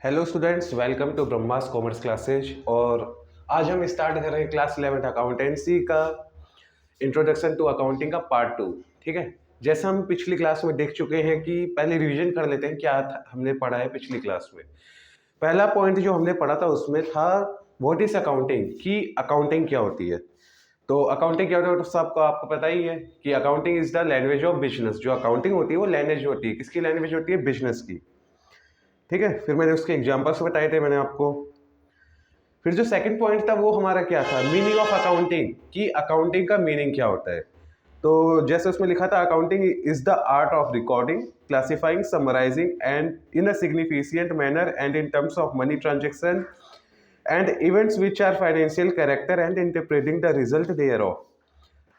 Hello students, welcome to Brahmas commerce classes. और आज हम स्टार्ट कर रहे हैं क्लास 11 अकाउंटेंसी का इंट्रोडक्शन टू अकाउंटिंग का पार्ट 2। ठीक है, जैसा हम पिछली क्लास में देख चुके हैं कि पहले रिवीजन कर लेते हैं क्या हमने पढ़ा है पिछली क्लास में। पहला पॉइंट जो हमने पढ़ा था उसमें था व्हाट इज अकाउंटिंग, कि अकाउंटिंग क्या होती है। तो अकाउंटिंग क्या होता है तो सबको आपको पता ही है कि accounting is the language of business. जो अकाउंटिंग होती है वो लैंग्वेज होती है, किसकी लैंग्वेज होती है? बिजनेस की। ठीक है, फिर मैंने उसके एग्जांपल्स बताए थे मैंने आपको। फिर जो सेकंड पॉइंट था वो हमारा क्या था? मीनिंग ऑफ अकाउंटिंग, कि अकाउंटिंग का मीनिंग क्या होता है। तो जैसे उसमें लिखा था, accounting is the art of recording, classifying, summarising and in a significant manner and in terms of money transaction and events which are financial character and interpreting the result thereof.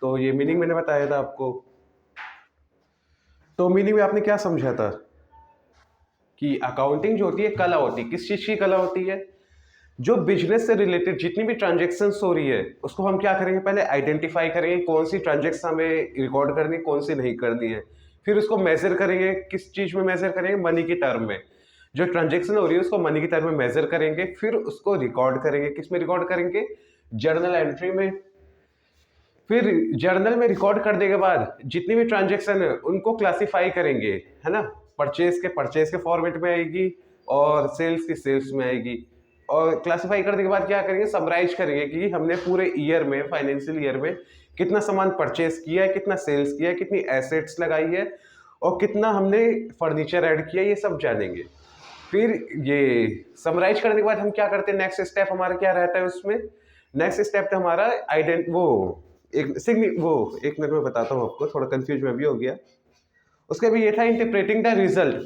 तो ये meaning मैंने बताया था आपको। तो meaning में आपने क्या समझा था कि अकाउंटिंग जो होती है कला होती है। किस चीज की कला होती है? जो बिजनेस से रिलेटेड जितनी भी ट्रांजेक्शन हो रही है उसको हम क्या करेंगे? पहले आइडेंटिफाई करेंगे कौन सी ट्रांजेक्शन हमें रिकॉर्ड करनी है, कौन सी नहीं करनी है। फिर उसको मेजर करेंगे। किस चीज में मेजर करेंगे? मनी की टर्म में। जो ट्रांजेक्शन हो रही है उसको मनी की टर्म में मेजर करेंगे, फिर उसको रिकॉर्ड करेंगे। किस में रिकॉर्ड करेंगे? जर्नल एंट्री में। फिर जर्नल में रिकॉर्ड करने के बाद जितनी भी ट्रांजेक्शन है उनको क्लासिफाई करेंगे, है ना। परचेज के फॉर्मेट में आएगी और सेल्स की सेल्स में आएगी। और क्लासिफाई करने के बाद क्या करेंगे? समराइज करेंगे कि हमने पूरे ईयर में, फाइनेंशियल ईयर में कितना सामान परचेज किया है, कितना सेल्स किया है, कितनी एसेट्स लगाई है और कितना हमने फर्नीचर ऐड किया, ये सब जानेंगे। फिर ये समराइज करने के बाद हम क्या करते हैं? नेक्स्ट स्टेप हमारा क्या रहता है उसमें? नेक्स्ट स्टेप तो हमारा एक मिनट में बताता हूँ आपको, थोड़ा कंफ्यूज में भी हो गया। उसका भी ये था इंटरप्रेटिंग द रिजल्ट,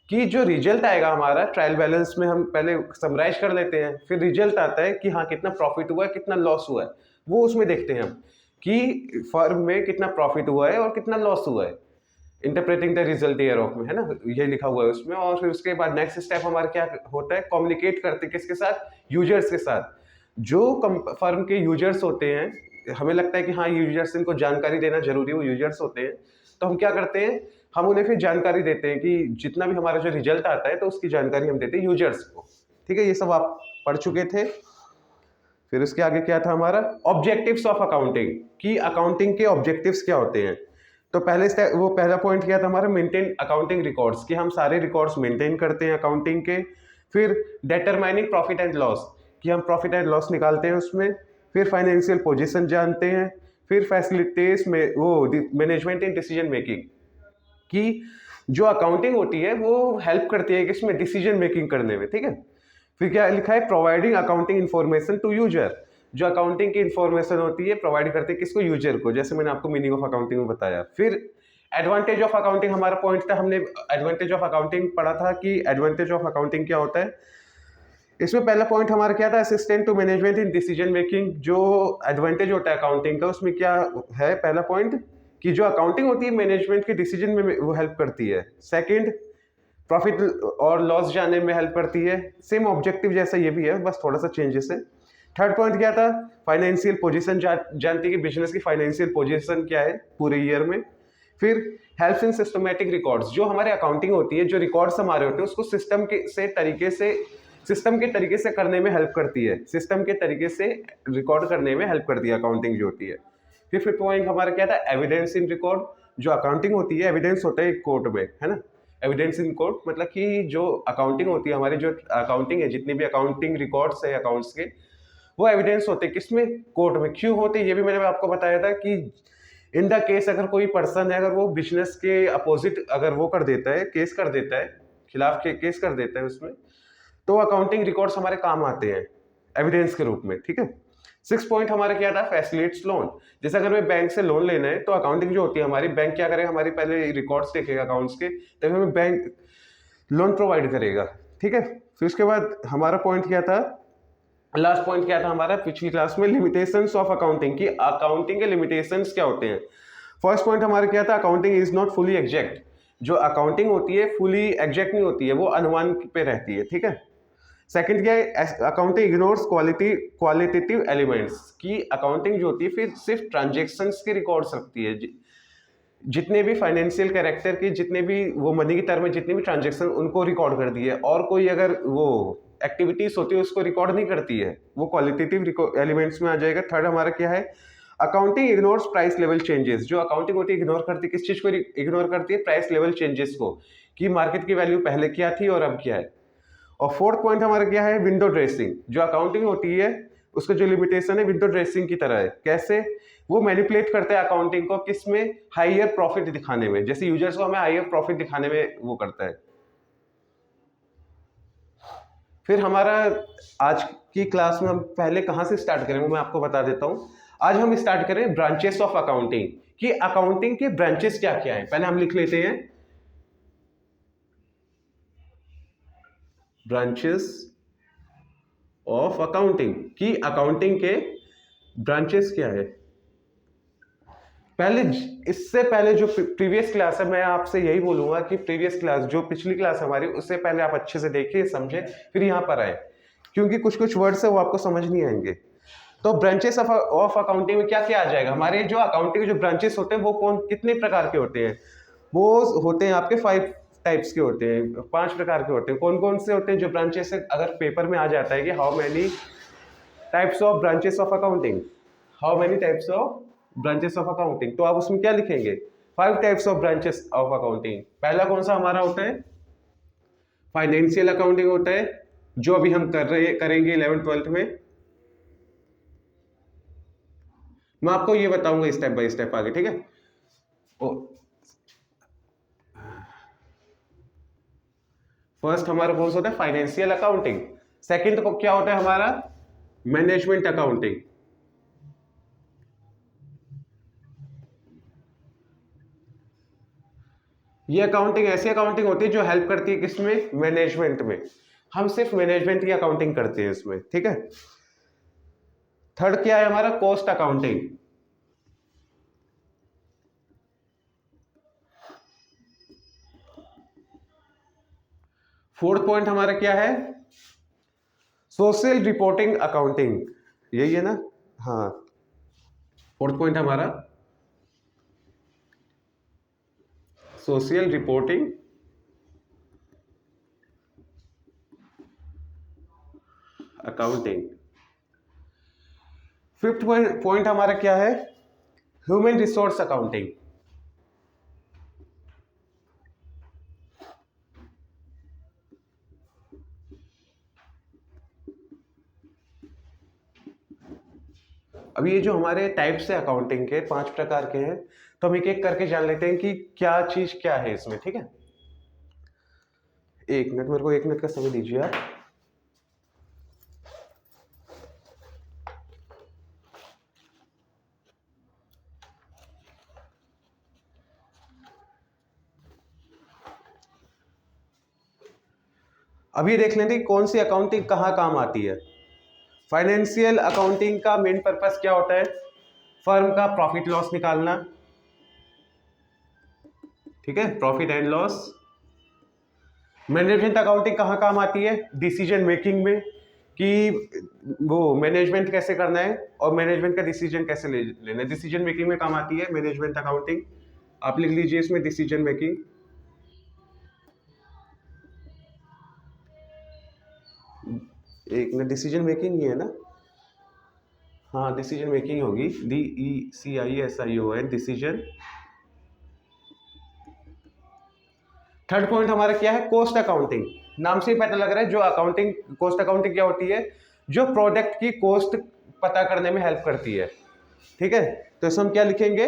कि जो रिजल्ट आएगा हमारा ट्रायल बैलेंस में हम पहले समराइज कर लेते हैं, फिर रिजल्ट आता है कि हाँ कितना प्रॉफिट हुआ है, कितना लॉस हुआ है, वो उसमें देखते हैं हम कि फर्म में कितना प्रॉफिट हुआ है और कितना लॉस हुआ है। Interpreting the result year of में, है ना, ये लिखा हुआ है उसमें। और फिर उसके बाद नेक्स्ट स्टेप हमारा क्या होता है? कम्युनिकेट करते किसके साथ? यूजर्स के साथ। जो फर्म के यूजर्स होते हैं, हमें लगता है कि हाँ यूजर्स, इनको जानकारी देना जरूरी है, वो यूजर्स होते हैं। तो हम क्या करते हैं? हम उन्हें फिर जानकारी देते हैं कि जितना भी हमारा जो रिजल्ट आता है तो उसकी जानकारी हम देते हैं यूजर्स को। ठीक है, ये सब आप पढ़ चुके थे। फिर उसके आगे क्या था हमारा? ऑब्जेक्टिव्स ऑफ अकाउंटिंग, कि अकाउंटिंग के ऑब्जेक्टिव्स क्या होते हैं। तो वो पहला पॉइंट क्या था हमारा? मेंटेन अकाउंटिंग रिकॉर्ड्स, कि हम सारे रिकॉर्ड्स मेंटेन करते हैं अकाउंटिंग के। फिर डिटरमाइनिंग प्रॉफिट एंड लॉस, कि हम प्रॉफिट एंड लॉस निकालते हैं उसमें। फिर फाइनेंशियल पोजीशन जानते हैं। फिर फैसिलिटेस में वो मैनेजमेंट इन डिसीजन मेकिंग, कि जो अकाउंटिंग होती है वो हेल्प करती है किसमें? डिसीजन मेकिंग करने में। ठीक है, फिर क्या लिखा है? Providing accounting information to user, जो अकाउंटिंग की इन्फॉर्मेशन होती है प्रोवाइड करते हैं किसको? यूजर को, जैसे मैंने आपको मीनिंग ऑफ अकाउंटिंग में बताया। फिर एडवांटेज ऑफ अकाउंटिंग हमारा पॉइंट था, हमने एडवांटेज ऑफ अकाउंटिंग पढ़ा था कि एडवांटेज ऑफ अकाउंटिंग क्या होता है। इसमें पहला पॉइंट हमारा क्या था? Assistant to management in decision making. जो एडवांटेज होता है अकाउंटिंग का उसमें क्या है? पहला पॉइंट कि जो अकाउंटिंग होती है मैनेजमेंट के डिसीजन में वो हेल्प करती है। सेकंड, प्रॉफिट और लॉस जानने में हेल्प करती है। सेम ऑब्जेक्टिव जैसा ये भी है, बस थोड़ा सा चेंजेस है। थर्ड पॉइंट क्या था? फाइनेंशियल पोजीशन जानती है कि बिजनेस की फाइनेंशियल पोजीशन क्या है पूरे ईयर में। फिर हेल्प इन सिस्टमैटिक रिकॉर्ड्स, जो हमारे अकाउंटिंग होती है, जो रिकॉर्ड्स हमारे होते हैं उसको सिस्टम के तरीके से करने में हेल्प करती है। सिस्टम के तरीके से रिकॉर्ड करने में हेल्प करती है अकाउंटिंग जो होती है। फिर पॉइंट हमारा क्या था? Evidence in record. जो अकाउंटिंग होती है, एविडेंस होता है कोर्ट में, है ना। एविडेंस इन कोर्ट मतलब कि जो अकाउंटिंग होती है हमारी, जो अकाउंटिंग है, जितनी भी अकाउंटिंग रिकॉर्ड्स है अकाउंट्स के, वो एविडेंस होते हैं किसमें? कोर्ट में। क्यों होते हैं ये भी मैंने आपको बताया था कि इन द केस अगर कोई पर्सन है, अगर वो बिजनेस के अपोजिट अगर वो कर देता है, केस कर देता है, खिलाफ के केस कर देता है उसमें, तो अकाउंटिंग रिकॉर्ड्स हमारे काम आते हैं एविडेंस के रूप में। ठीक है, सिक्स पॉइंट हमारा क्या था? Facilitates loan. जैसे अगर हमें बैंक से लोन लेना है तो अकाउंटिंग जो होती है हमारी, बैंक क्या करेगा? हमारी पहले रिकॉर्ड्स देखेगा अकाउंट्स के, तभी हमें बैंक लोन प्रोवाइड करेगा। ठीक है, फिर उसके बाद हमारा पॉइंट क्या था? लास्ट पॉइंट क्या था हमारा पिछली क्लास में? लिमिटेशंस ऑफ अकाउंटिंग, की अकाउंटिंग के लिमिटेशंस क्या होते हैं। फर्स्ट पॉइंट हमारा क्या था? Accounting is not fully exact. जो अकाउंटिंग होती है फुली एग्जैक्ट नहीं होती है, वो अनुमान पे रहती है। ठीक है, सेकंड क्या है? अकाउंटिंग इग्नोर्स क्वालिटेटिव एलिमेंट्स, की अकाउंटिंग जो होती है फिर सिर्फ ट्रांजेक्शन्स के रिकॉर्ड्स रखती है। जितने भी फाइनेंशियल कैरेक्टर की जितने भी वो मनी की टर्म में जितने भी ट्रांजेक्शन उनको रिकॉर्ड कर दिए, और कोई अगर वो एक्टिविटीज होती है उसको रिकॉर्ड नहीं करती है, वो क्वालिटेटिव एलिमेंट्स में आ जाएगा। थर्ड हमारा क्या है, accounting ignores price level changes. जो अकाउंटिंग होती है इग्नोर करती है, किस चीज को इग्नोर करती है, प्राइस लेवल चेंजेस को, कि मार्केट की वैल्यू पहले क्या थी और अब क्या है। और फोर्थ पॉइंट हमारा क्या है, विंडो ड्रेसिंग। जो अकाउंटिंग होती है उसका जो लिमिटेशन है विंडो ड्रेसिंग की तरह है। कैसे, वो मैनिपुलेट करता है अकाउंटिंग को, किसमें, हाइयर प्रॉफिट दिखाने में। जैसे यूजर्स को हमें हाइयर प्रॉफिट दिखाने में वो करता है। फिर हमारा आज की क्लास में हम पहले कहां से स्टार्ट करेंगे मैं आपको बता देता हूं। आज हम स्टार्ट करें ब्रांचेस ऑफ अकाउंटिंग, कि अकाउंटिंग के ब्रांचेस क्या क्या है। पहले हम लिख लेते हैं ब्रांचेस ऑफ अकाउंटिंग, कि अकाउंटिंग के ब्रांचेस क्या है। पहले, इससे पहले जो प्रीवियस क्लास है, मैं आपसे यही बोलूंगा कि प्रीवियस क्लास जो पिछली क्लास हमारी, उससे पहले आप अच्छे से देखिए समझे फिर यहाँ पर आए, क्योंकि कुछ कुछ वर्ड्स है वो आपको समझ नहीं आएंगे। तो ब्रांचेस ऑफ अकाउंटिंग में क्या क्या आ जाएगा, हमारे जो अकाउंटिंग के जो ब्रांचेस होते हैं वो कौन कितने प्रकार के होते हैं, वो होते हैं आपके 5 टाइप्स के होते हैं, 5 प्रकार के होते हैं। कौन कौन से होते हैं जो ब्रांचेस, अगर पेपर में आ जाता है कि how many types of branches of accounting, how many types of branches of accounting, तो आप उसमें क्या लिखेंगे, 5 types of branches of accounting. पहला कौन सा हमारा होता है, फाइनेंशियल अकाउंटिंग होता है, जो अभी हम करेंगे 11th 12th में। मैं आपको ये बताऊंगा स्टेप बाय स्टेप आगे, ठीक है। फर्स्ट हमारा कौन सा होता है, फाइनेंशियल अकाउंटिंग। सेकंड को क्या होता है हमारा, मैनेजमेंट अकाउंटिंग। ये अकाउंटिंग ऐसी अकाउंटिंग होती है जो हेल्प करती है किसमें, मैनेजमेंट में। हम सिर्फ मैनेजमेंट की अकाउंटिंग करते हैं इसमें, ठीक है। थर्ड क्या है हमारा, कॉस्ट अकाउंटिंग। फोर्थ पॉइंट हमारा क्या है, सोशल रिपोर्टिंग अकाउंटिंग, यही है ना, हाँ। फोर्थ पॉइंट हमारा social reporting accounting. Fifth point हमारा क्या है, ह्यूमन रिसोर्स अकाउंटिंग। अब ये जो हमारे टाइप्स है अकाउंटिंग के, 5 प्रकार के हैं, तो हम एक एक करके जान लेते हैं कि क्या चीज क्या है इसमें, ठीक है। एक मिनट, मेरे को 1 मिनट का समय दीजिए आप। अब ये देख लेंगे कौन सी अकाउंटिंग कहाँ काम आती है। फाइनेंशियल अकाउंटिंग का मेन पर्पस क्या होता है, फर्म का प्रॉफिट लॉस निकालना, ठीक है, profit and loss. Management accounting कहाँ काम आती है, डिसीजन मेकिंग में, कि वो मैनेजमेंट कैसे करना है और मैनेजमेंट का डिसीजन कैसे लेना है, डिसीजन मेकिंग में काम आती है मैनेजमेंट अकाउंटिंग। आप लिख लीजिए इसमें डिसीजन मेकिंग। एक मिनट, डिसीजन मेकिंग ही है ना, हाँ डिसीजन मेकिंग होगी, DECISION, डिसीजन। थर्ड पॉइंट हमारा क्या है, कॉस्ट अकाउंटिंग। नाम से ही पता लग रहा है जो अकाउंटिंग, कॉस्ट अकाउंटिंग क्या होती है, जो प्रोडक्ट की कॉस्ट पता करने में हेल्प करती है, ठीक है। तो इसमें हम क्या लिखेंगे,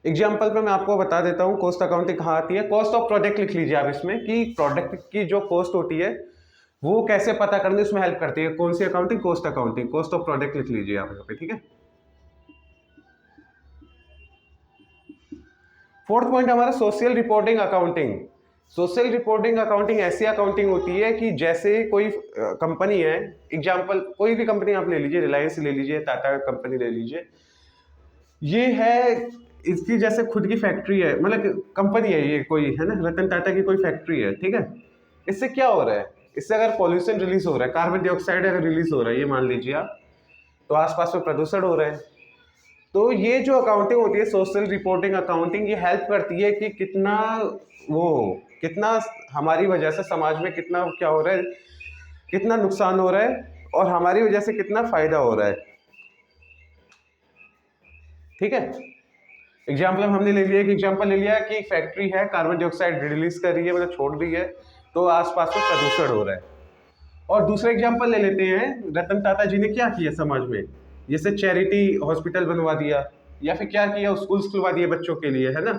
एग्जाम्पल पे मैं आपको बता देता हूँ कॉस्ट अकाउंटिंग कहाँ आती है। कॉस्ट ऑफ प्रोडक्ट लिख लीजिए आप इसमें, कि प्रोडक्ट की जो कॉस्ट होती है वो कैसे पता करने उसमें हेल्प करती है, कौन सी accounting, cost accounting. Cost of product लिख लीजिए आप यहाँ पे, ठीक है। फोर्थ पॉइंट हमारा social reporting accounting. Social reporting accounting ऐसी अकाउंटिंग होती है कि जैसे कोई कंपनी है, एग्जांपल कोई भी कंपनी आप ले लीजिए, रिलायंस ले लीजिए, टाटा कंपनी ले लीजिए, ये है, इसकी जैसे खुद की फैक्ट्री है, मतलब कंपनी है ये कोई, है ना, रतन टाटा की कोई फैक्ट्री है, ठीक है। इससे क्या हो रहा है, इससे अगर पॉल्यूशन रिलीज हो रहा है, कार्बन डाइऑक्साइड अगर रिलीज हो रहा है, ये मान लीजिए आप, तो आसपास में प्रदूषण हो रहा है। तो ये जो अकाउंटिंग होती है, सोशल रिपोर्टिंग अकाउंटिंग, ये हेल्प करती है कि कितना वो कितना हमारी वजह से समाज में कितना क्या हो रहा है, कितना नुकसान हो रहा है और हमारी वजह से कितना फायदा हो रहा है। ठीक है, एग्जाम्पल हमने ले लिया, एक एग्जाम्पल ले लिया कि फैक्ट्री है, कार्बन डाइऑक्साइड रिलीज कर रही है, मतलब छोड़ रही है, तो आसपास में प्रदूषण हो रहा है। और दूसरा एग्जाम्पल ले लेते हैं, रतन टाटा जी ने क्या किया समाज में, जैसे चैरिटी हॉस्पिटल बनवा दिया, या फिर क्या किया, स्कूल खुलवा दिए बच्चों के लिए, है ना,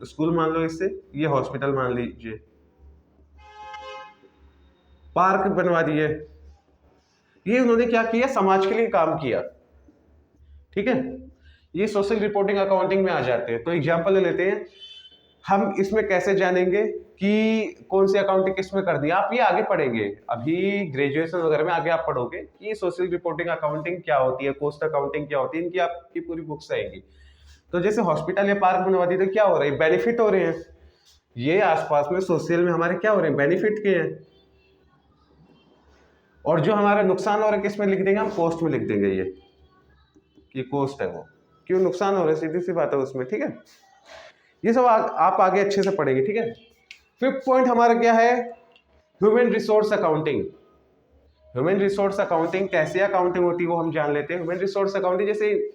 स्कूल मान लो, इससे ये हॉस्पिटल मान लीजिए, पार्क बनवा दिए, ये उन्होंने क्या किया, समाज के लिए काम किया। ठीक है, ये सोशल रिपोर्टिंग अकाउंटिंग में आ जाते हैं। तो एग्जाम्पल ले लेते हैं, हम इसमें कैसे जानेंगे कि कौन सी अकाउंटिंग किसमें कर दी, आप ये आगे पढ़ेंगे, अभी ग्रेजुएशन वगैरह में आगे आप पढ़ोगे कि सोशल रिपोर्टिंग अकाउंटिंग क्या होती है, कॉस्ट अकाउंटिंग क्या होती है, इनकी आपकी पूरी बुक्स आएंगी। तो जैसे हॉस्पिटल या पार्क बनवा दी, तो क्या हो रहा है, बेनिफिट हो रहे हैं, ये आसपास में सोशल में हमारे क्या हो रहे हैं, बेनिफिट के हैं। और जो हमारा नुकसान हो रहा है किसमें लिख देंगे, हम कॉस्ट में लिख देंगे, ये कॉस्ट है, वो क्यों नुकसान हो रहा है, सीधी सी बात है उसमें। ठीक है, ये सब आप आगे अच्छे से पढ़ेंगे। ठीक है, फिफ्थ पॉइंट हमारा क्या है, human resource accounting. Human resource accounting कैसे अकाउंटिंग होती है वो हम जान लेते हैं। ह्यूमन रिसोर्स अकाउंटिंग, जैसे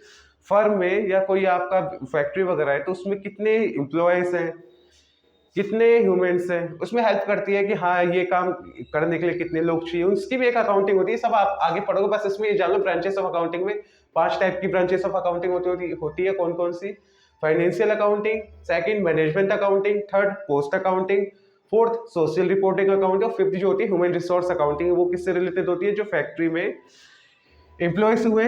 फर्म में या कोई आपका फैक्ट्री वगैरह है, तो उसमें कितने एम्प्लॉयज हैं, कितने ह्यूमंस हैं, उसमें हेल्प करती है कि हाँ ये काम करने के लिए कितने लोग चाहिए, उसकी भी एक अकाउंटिंग होती है। सब आप आगे पढ़ोगे, बस इसमें ये जान लो, ब्रांचेस ऑफ अकाउंटिंग में 5 टाइप की ब्रांचेस ऑफ अकाउंटिंग होती है। कौन कौन सी, financial accounting, second management accounting, third cost accounting, fourth social reporting accounting, और फिफ्थ जो होती है ह्यूमन रिसोर्स अकाउंटिंग, वो किससे रिलेटेड होती है, जो फैक्ट्री में एम्प्लॉयज हुए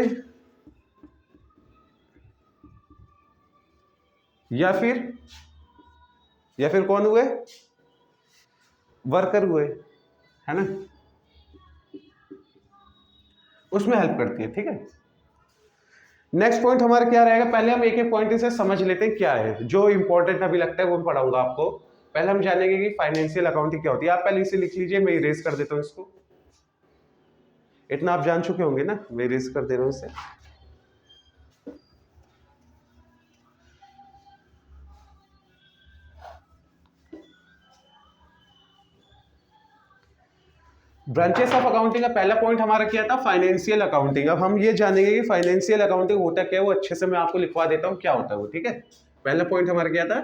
या फिर कौन हुए, वर्कर हुए, है ना, उसमें हेल्प करती है। ठीक है, नेक्स्ट पॉइंट हमारा क्या रहेगा, पहले हम एक एक पॉइंट से समझ लेते हैं क्या है, जो इंपॉर्टेंट अभी लगता है वो पढ़ाऊंगा आपको। पहले हम जानेंगे कि फाइनेंशियल अकाउंटिंग क्या होती है। आप पहले इसे लिख लीजिए, मैं इरेज कर देता हूं इसको, इतना आप जान चुके होंगे ना, मैं इरेज कर दे रहा हूं इसे। ब्रांचेस ऑफ अकाउंटिंग का पहला पॉइंट हमारा क्या था, फाइनेंशियल अकाउंटिंग। अब हम ये जानेंगे कि फाइनेंशियल अकाउंटिंग होता क्या है, वो अच्छे से मैं आपको लिखवा देता हूं क्या होता है वो। ठीक है, पहला पॉइंट हमारा क्या था,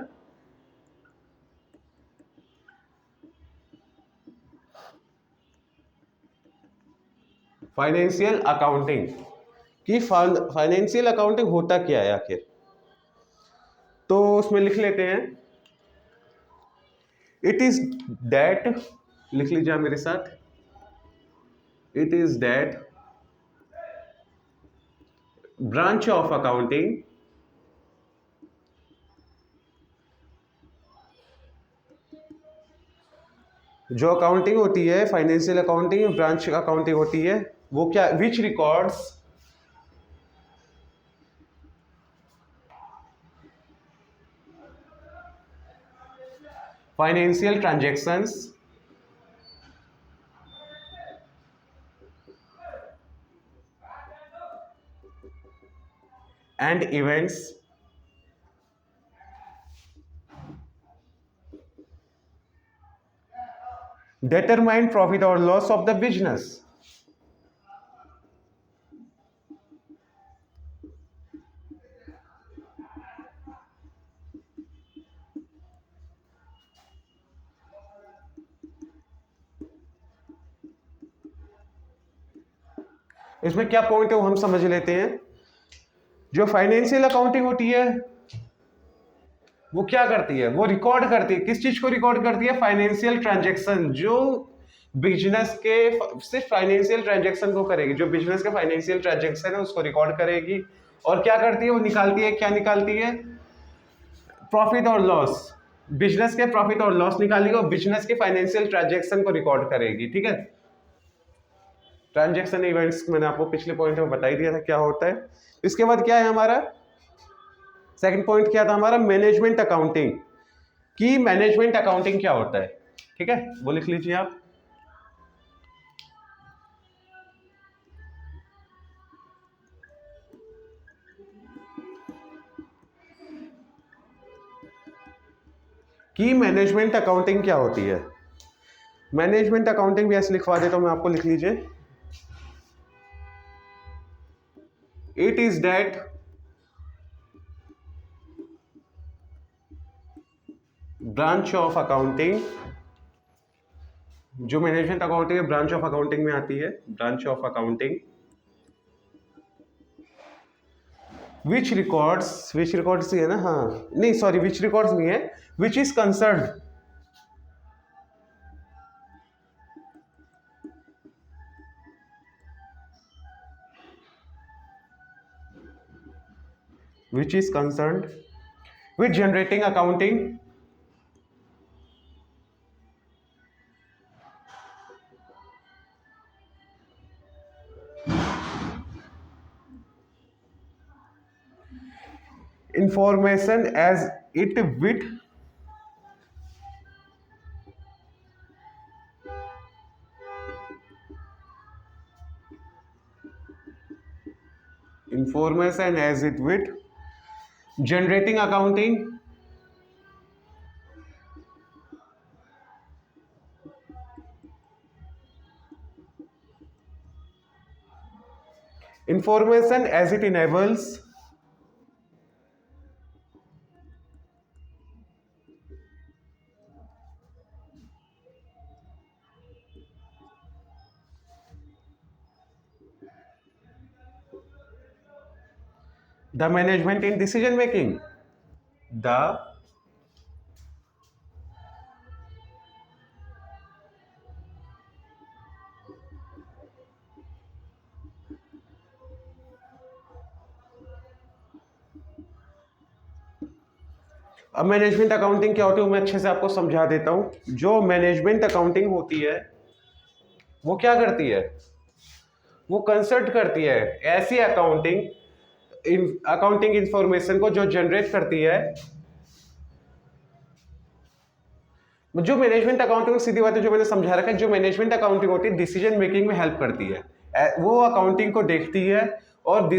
फाइनेंशियल अकाउंटिंग की। फाइनेंशियल अकाउंटिंग होता क्या है आखिर, तो उसमें लिख लेते हैं, इट इज दैट, लिख लीजिए आप मेरे साथ, it is that branch of accounting जो अकाउंटिंग होती है, फाइनेंशियल अकाउंटिंग ब्रांच अकाउंटिंग होती है, वो क्या, which records financial transactions and events determine profit or loss of the business। इसमें क्या पॉइंट है वो हम समझ लेते हैं। जो फाइनेंशियल अकाउंटिंग होती है वो क्या करती है, वो रिकॉर्ड करती है, किस चीज को रिकॉर्ड करती है, फाइनेंशियल ट्रांजैक्शन, जो बिजनेस के, सिर्फ फाइनेंशियल ट्रांजैक्शन को करेगी, जो बिजनेस के फाइनेंशियल ट्रांजैक्शन है उसको रिकॉर्ड करेगी। और क्या करती है, वो निकालती है, क्या निकालती है, प्रॉफिट और लॉस, बिजनेस के प्रॉफिट और लॉस निकालेगी और बिजनेस के फाइनेंशियल ट्रांजैक्शन को रिकॉर्ड करेगी। ठीक है, ट्रांजैक्शन इवेंट्स मैंने आपको पिछले पॉइंट में बता ही दिया था क्या होता है। इसके बाद क्या है हमारा सेकंड पॉइंट, क्या था हमारा, मैनेजमेंट अकाउंटिंग की। मैनेजमेंट अकाउंटिंग क्या होता है, ठीक है, वो लिख लीजिए आप। कि मैनेजमेंट अकाउंटिंग क्या होती है। मैनेजमेंट अकाउंटिंग भी ऐसे लिखवा देता हूं मैं आपको, लिख लीजिए। It is that branch of accounting, जो मैनेजमेंट अकाउंटिंग है ब्रांच ऑफ अकाउंटिंग में आती है, branch of accounting which records ही है ना, हाँ नहीं सॉरी विच रिकॉर्ड्स नहीं है, which is concern which is concerned with generating accounting information as it with information as it with generating accounting information as it enables the management in decision making, the अब management accounting क्या होती है मैं अच्छे से आपको समझा देता हूं। जो मैनेजमेंट अकाउंटिंग होती है वो क्या करती है, वो कंसल्ट करती है ऐसी अकाउंटिंग इंफॉर्मेशन को जो जनरेट करती है। जो मैनेजमेंट अकाउंटिंग सीधी बात है जो मैंने समझा रखा है, जो मैनेजमेंट अकाउंटिंग होती है डिसीजन मेकिंग में हेल्प करती है। वो अकाउंटिंग को देखती है और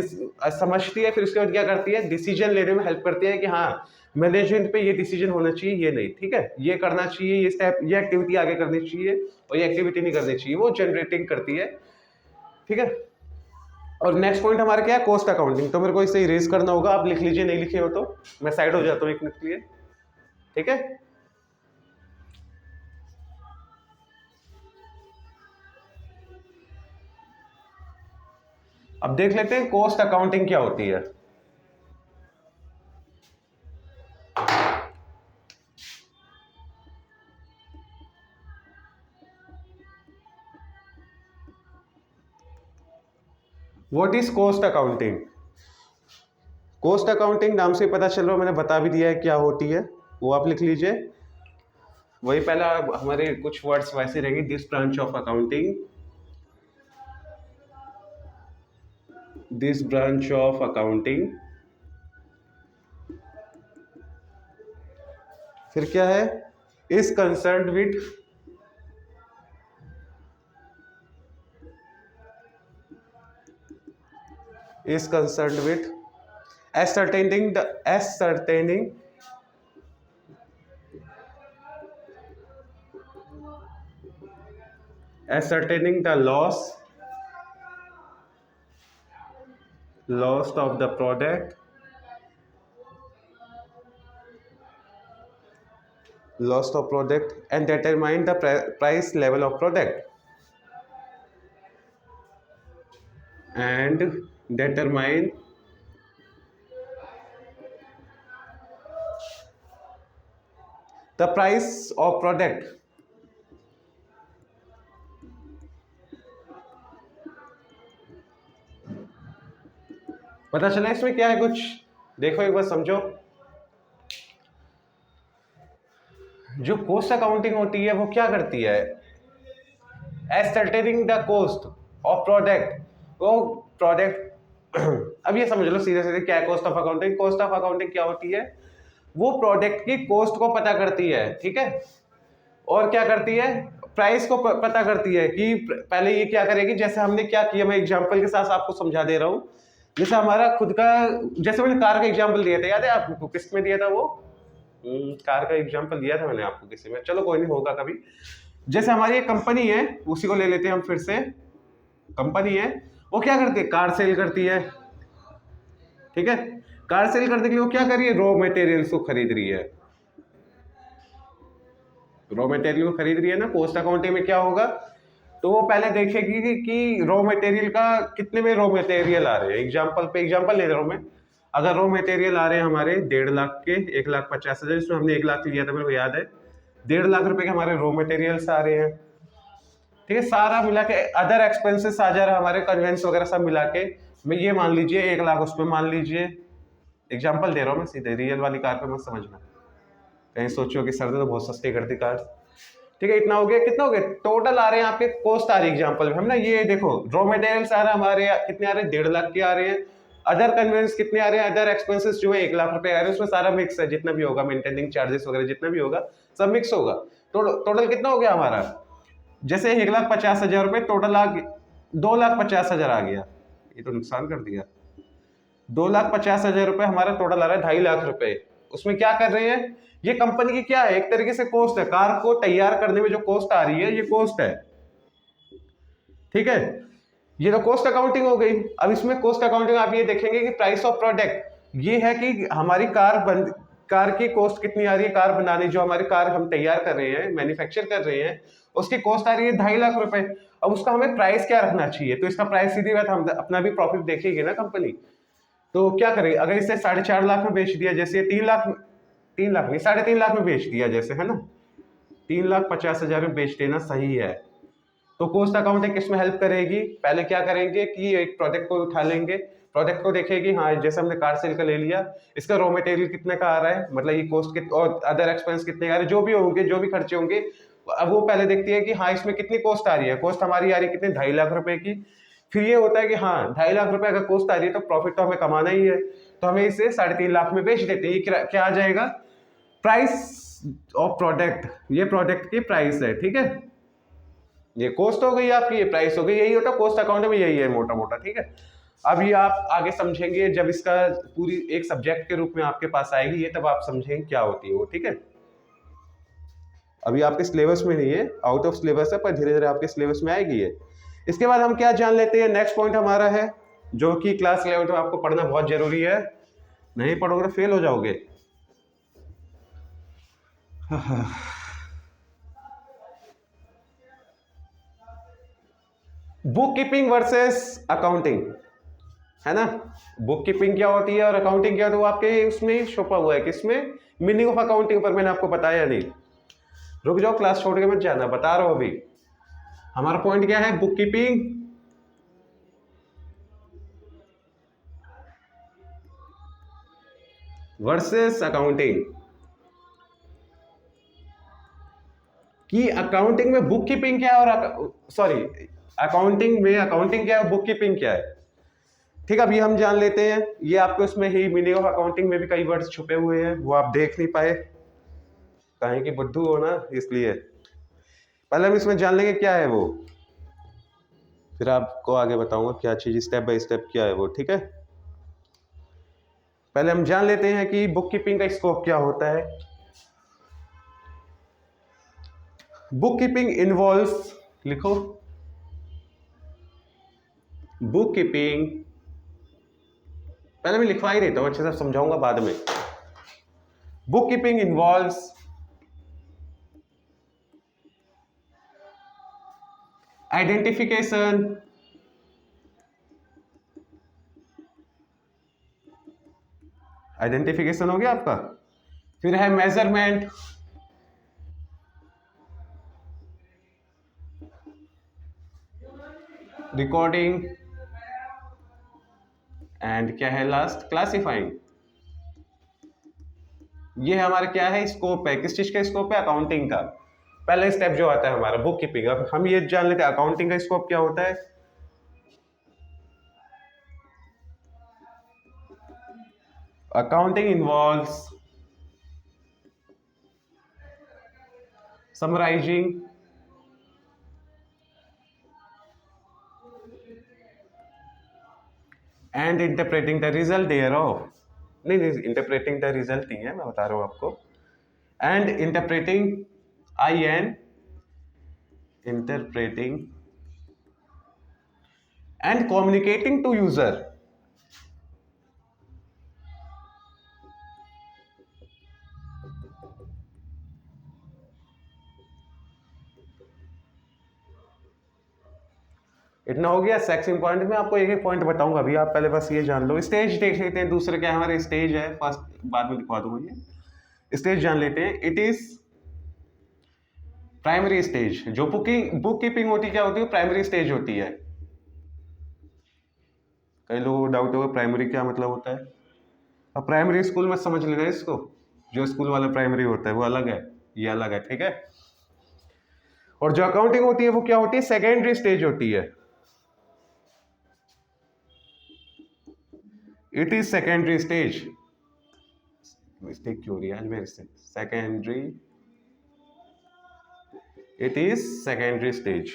समझती है, फिर उसके बाद क्या करती है, डिसीजन लेने में हेल्प करती है कि हाँ मैनेजमेंट पे ये डिसीजन होना चाहिए, ये नहीं, ठीक है, ये करना चाहिए, ये स्टेप, ये एक्टिविटी आगे करनी चाहिए और ये एक्टिविटी नहीं करनी चाहिए, वो जनरेटिंग करती है, ठीक है। और नेक्स्ट पॉइंट हमारा क्या है, कॉस्ट अकाउंटिंग। तो मेरे को इसे इरेज करना होगा, आप लिख लीजिए, नहीं लिखे हो तो मैं साइड हो जाता हूँ एक मिनट के लिए, ठीक है। अब देख लेते हैं कॉस्ट अकाउंटिंग क्या होती है। What is cost accounting? Cost accounting नाम से पता चल रहा, मैंने बता भी दिया है क्या होती है, वो आप लिख लीजिए। वही पहला हमारे कुछ वर्ड्स वैसे रहेंगे, this branch of accounting, this branch of accounting, फिर क्या है, is concerned with is concerned with ascertaining the loss of the product, and determine the price level of product, and determine the price of product। पता चला इसमें क्या है कुछ? देखो एक बार समझो। जो कॉस्ट अकाउंटिंग होती है वो क्या करती है, एस्टरटेनिंग द कॉस्ट ऑफ प्रोडक्ट, वो प्रोडक्ट अब ये समझ लो सीधे सीधे क्या है cost of accounting. Cost of accounting क्या होती है, वो प्रोडक्ट की कॉस्ट को पता करती है, ठीक है, और क्या करती है, प्राइस को पता करती है। कि पहले ये क्या करेगी, जैसे हमने क्या किया, मैं एग्जांपल के साथ आपको समझा दे रहा हूँ। जैसे हमारा खुद का, जैसे मैंने कार का एग्जांपल दिया था, याद है आपको, किस में दिया था वो, कार का एग्जांपल दिया था मैंने आपको किसी में, चलो कोई नहीं, होगा कभी। जैसे हमारी एक कंपनी है, उसी को ले लेते हैं हम फिर से। कंपनी है, वो क्या करती है, कार सेल करती है, ठीक है। कार सेल करने के लिए वो क्या कर रही है, रॉ मटेरियल्स को खरीद रही है। रॉ मटेरियल को खरीद रही है ना, कॉस्ट अकाउंटिंग में क्या होगा, तो वो पहले देखेगी कि रॉ मटेरियल का कितने में रॉ मटेरियल आ रहे हैं। एग्जांपल ले रहा हूँ मैं। अगर रॉ मटेरियल आ रहे हैं हमारे 1.5 लाख के, 1,50,000, इसमें हमने 1 लाख लिया था, मेरे को याद है। 1.5 लाख रुपए के हमारे रॉ मटेरियल्स आ रहे हैं, ठीक है। सारा मिला के अदर एक्सपेंसेस आ जा रहा है हमारे, कन्वेंस वगैरह सब मिला के, मैं ये मान लीजिए 1 लाख उसमें मान लीजिए। एग्जाम्पल दे रहा हूँ मैं सीधे, रियल वाली कार पे मत समझना, कहीं सोचो कि सर ने तो बहुत सस्ती कर दी कार, ठीक है। इतना हो गया, कितना हो गया, टोटल आ रहे हैं आपके, कॉस्ट आ रही है एग्जांपल में हम ना, ये देखो रॉ मटेरियल्स आ रहा है हमारे, कितने आ रहे हैं, 1.5 लाख के आ रहे हैं। अदर कन्वेंस कितने आ रहे हैं, अदर एक्सपेंसेस जो है 1 लाख रुपए आ रहे हैं, उसमें सारा मिक्स है, जितना भी होगा मेंटेनिंग चार्जेस वगैरह जितना भी होगा सब मिक्स होगा। टोटल कितना हो गया हमारा, जैसे 1,50,000 रुपए टोटल आ गया, 2,50,000 आ गया, ये तो नुकसान कर दिया। 2,50,000 रुपए हमारा टोटल आ रहा है, 2.5 लाख रुपए। उसमें क्या कर रहे हैं, ये कंपनी की क्या है, एक तरीके से कॉस्ट है, कार को तैयार करने में जो कॉस्ट आ रही है ये कॉस्ट है, ठीक है। ये तो कॉस्ट अकाउंटिंग हो गई। अब इसमें कॉस्ट अकाउंटिंग आप ये देखेंगे कि प्राइस ऑफ प्रोडक्ट, ये है कि हमारी कार की कॉस्ट कितनी आ रही है, कार बनाने, जो हमारी कार हम तैयार कर रहे हैं, मैन्युफैक्चर कर रहे हैं, उसकी कॉस्ट आ रही है 2.5 लाख रुपए। अब उसका हमें प्राइस क्या रखना चाहिए, तो इसका प्राइस सीधी बात, हम अपना भी प्रॉफिट देखेगी ना कंपनी, तो क्या करेगी, अगर इसे 4.5 लाख में बेच दिया, जैसे 3 लाख नहीं 3.5 लाख में बेच दिया जैसे, है ना, 3,50,000 में बेच देना सही है। तो कॉस्ट अकाउंटिंग किसमें हेल्प करेगी, पहले क्या करेंगे कि एक प्रोडक्ट को उठा लेंगे, प्रोडक्ट को देखेगी, हाँ जैसे हमने कार सेल का ले लिया, इसका रॉ मटेरियल कितने का आ रहा है, मतलब ये कॉस्ट और अदर एक्सपेंस कितने का आ रहे हैं, जो भी होंगे, जो भी खर्चे होंगे, अब वो पहले देखती है कि हाँ इसमें कितनी कॉस्ट आ रही है, कॉस्ट हमारी आ रही है कितने, 2.5 लाख रुपए की। फिर ये होता है कि हाँ 2.5 लाख रुपए अगर कॉस्ट आ रही है तो प्रॉफिट तो हमें कमाना ही है, तो हमें इसे 3.5 लाख में बेच देते हैं। ये क्या आ जाएगा, प्राइस ऑफ प्रोडक्ट, ये प्रोडक्ट की प्राइस है, ठीक है। ये कॉस्ट हो गई आपकी, ये प्राइस हो गई, यही होता है कॉस्ट अकाउंट में, यही है मोटा मोटा, ठीक है। अब ये आप आगे समझेंगे जब इसका पूरी एक सब्जेक्ट के रूप में आपके पास आएगी ये, तब आप समझेंगे क्या होती है वो, ठीक है। अभी आपके सिलेबस में नहीं है, आउट ऑफ सिलेबस है, पर धीरे धीरे आपके सिलेबस में आएगी ये। इसके बाद हम क्या जान लेते हैं, नेक्स्ट पॉइंट हमारा है, जो कि क्लास 11 में आपको पढ़ना बहुत जरूरी है, नहीं पढ़ोगे तो फेल हो जाओगे। बुक कीपिंग वर्सेस अकाउंटिंग, है ना। बुक कीपिंग क्या होती है और अकाउंटिंग क्या होती है, वो आपके उसमें छुपा हुआ है, किसमें, मीनिंग ऑफ अकाउंटिंग पर मैंने आपको बताया नहीं। रुक जाओ, क्लास छोड़ के मत जाना, बता रहा हूं अभी। हमारा पॉइंट क्या है, बुक कीपिंग वर्सेस अकाउंटिंग, कि अकाउंटिंग में बुक कीपिंग क्या है और सॉरी अकाउंटिंग में अकाउंटिंग क्या है, बुक कीपिंग क्या है, ठीक है। अभी हम जान लेते हैं, ये आपको इसमें ही मीनिंग ऑफ अकाउंटिंग में भी कई वर्ड्स छुपे हुए हैं, वो आप देख नहीं पाए, कहीं की बुद्धू हो ना, इसलिए पहले हम इसमें जान लेंगे क्या है वो, फिर आपको आगे बताऊंगा क्या चीज, स्टेप बाय स्टेप क्या है वो, ठीक है। पहले हम जान लेते हैं कि बुक कीपिंग का स्कोप क्या होता है। बुक कीपिंग इन्वॉल्व्स, लिखो, बुक कीपिंग, पहले मैं लिखवा ही देता हूं, अच्छे से समझाऊंगा बाद में। Book keeping involves identification, identification हो गया आपका, फिर है मेजरमेंट, रिकॉर्डिंग, एंड क्या है लास्ट, क्लासिफाइंग। ये हमारा क्या है, स्कोप है, किस चीज का स्कोप है, अकाउंटिंग का। पहला स्टेप जो आता है हमारा बुक कीपिंग, अब हम ये जान लेते हैं अकाउंटिंग का स्कोप क्या होता है। Accounting involves summarising and interpreting the result thereof, नहीं इंटरप्रेटिंग द रिजल्ट नहीं है, मैं बता रहा हूं आपको, and interpreting and communicating to user. इतना हो गया सेक्सिंग पॉइंट में। आपको एक एक पॉइंट बताऊंगा अभी, आप पहले बस ये जान लो। स्टेज देख लेते हैं, दूसरे क्या है हमारे स्टेज है, फर्स्ट बाद में दिखा दूंगा। ये स्टेज जान लेते हैं। It is primary stage. जो बुक कीपिंग होती क्या होती है, प्राइमरी स्टेज होती है। कई लोगों को डाउट होगा प्राइमरी क्या मतलब होता है। अब प्राइमरी स्कूल में समझ लेना इसको, जो स्कूल वाला प्राइमरी होता है वो अलग है, ये अलग है, ठीक है। और जो अकाउंटिंग होती है वो क्या होती है, सेकेंडरी स्टेज होती है। It is secondary stage. Mistake क्यों हो रही है आज मेरे से, secondary, it is secondary stage.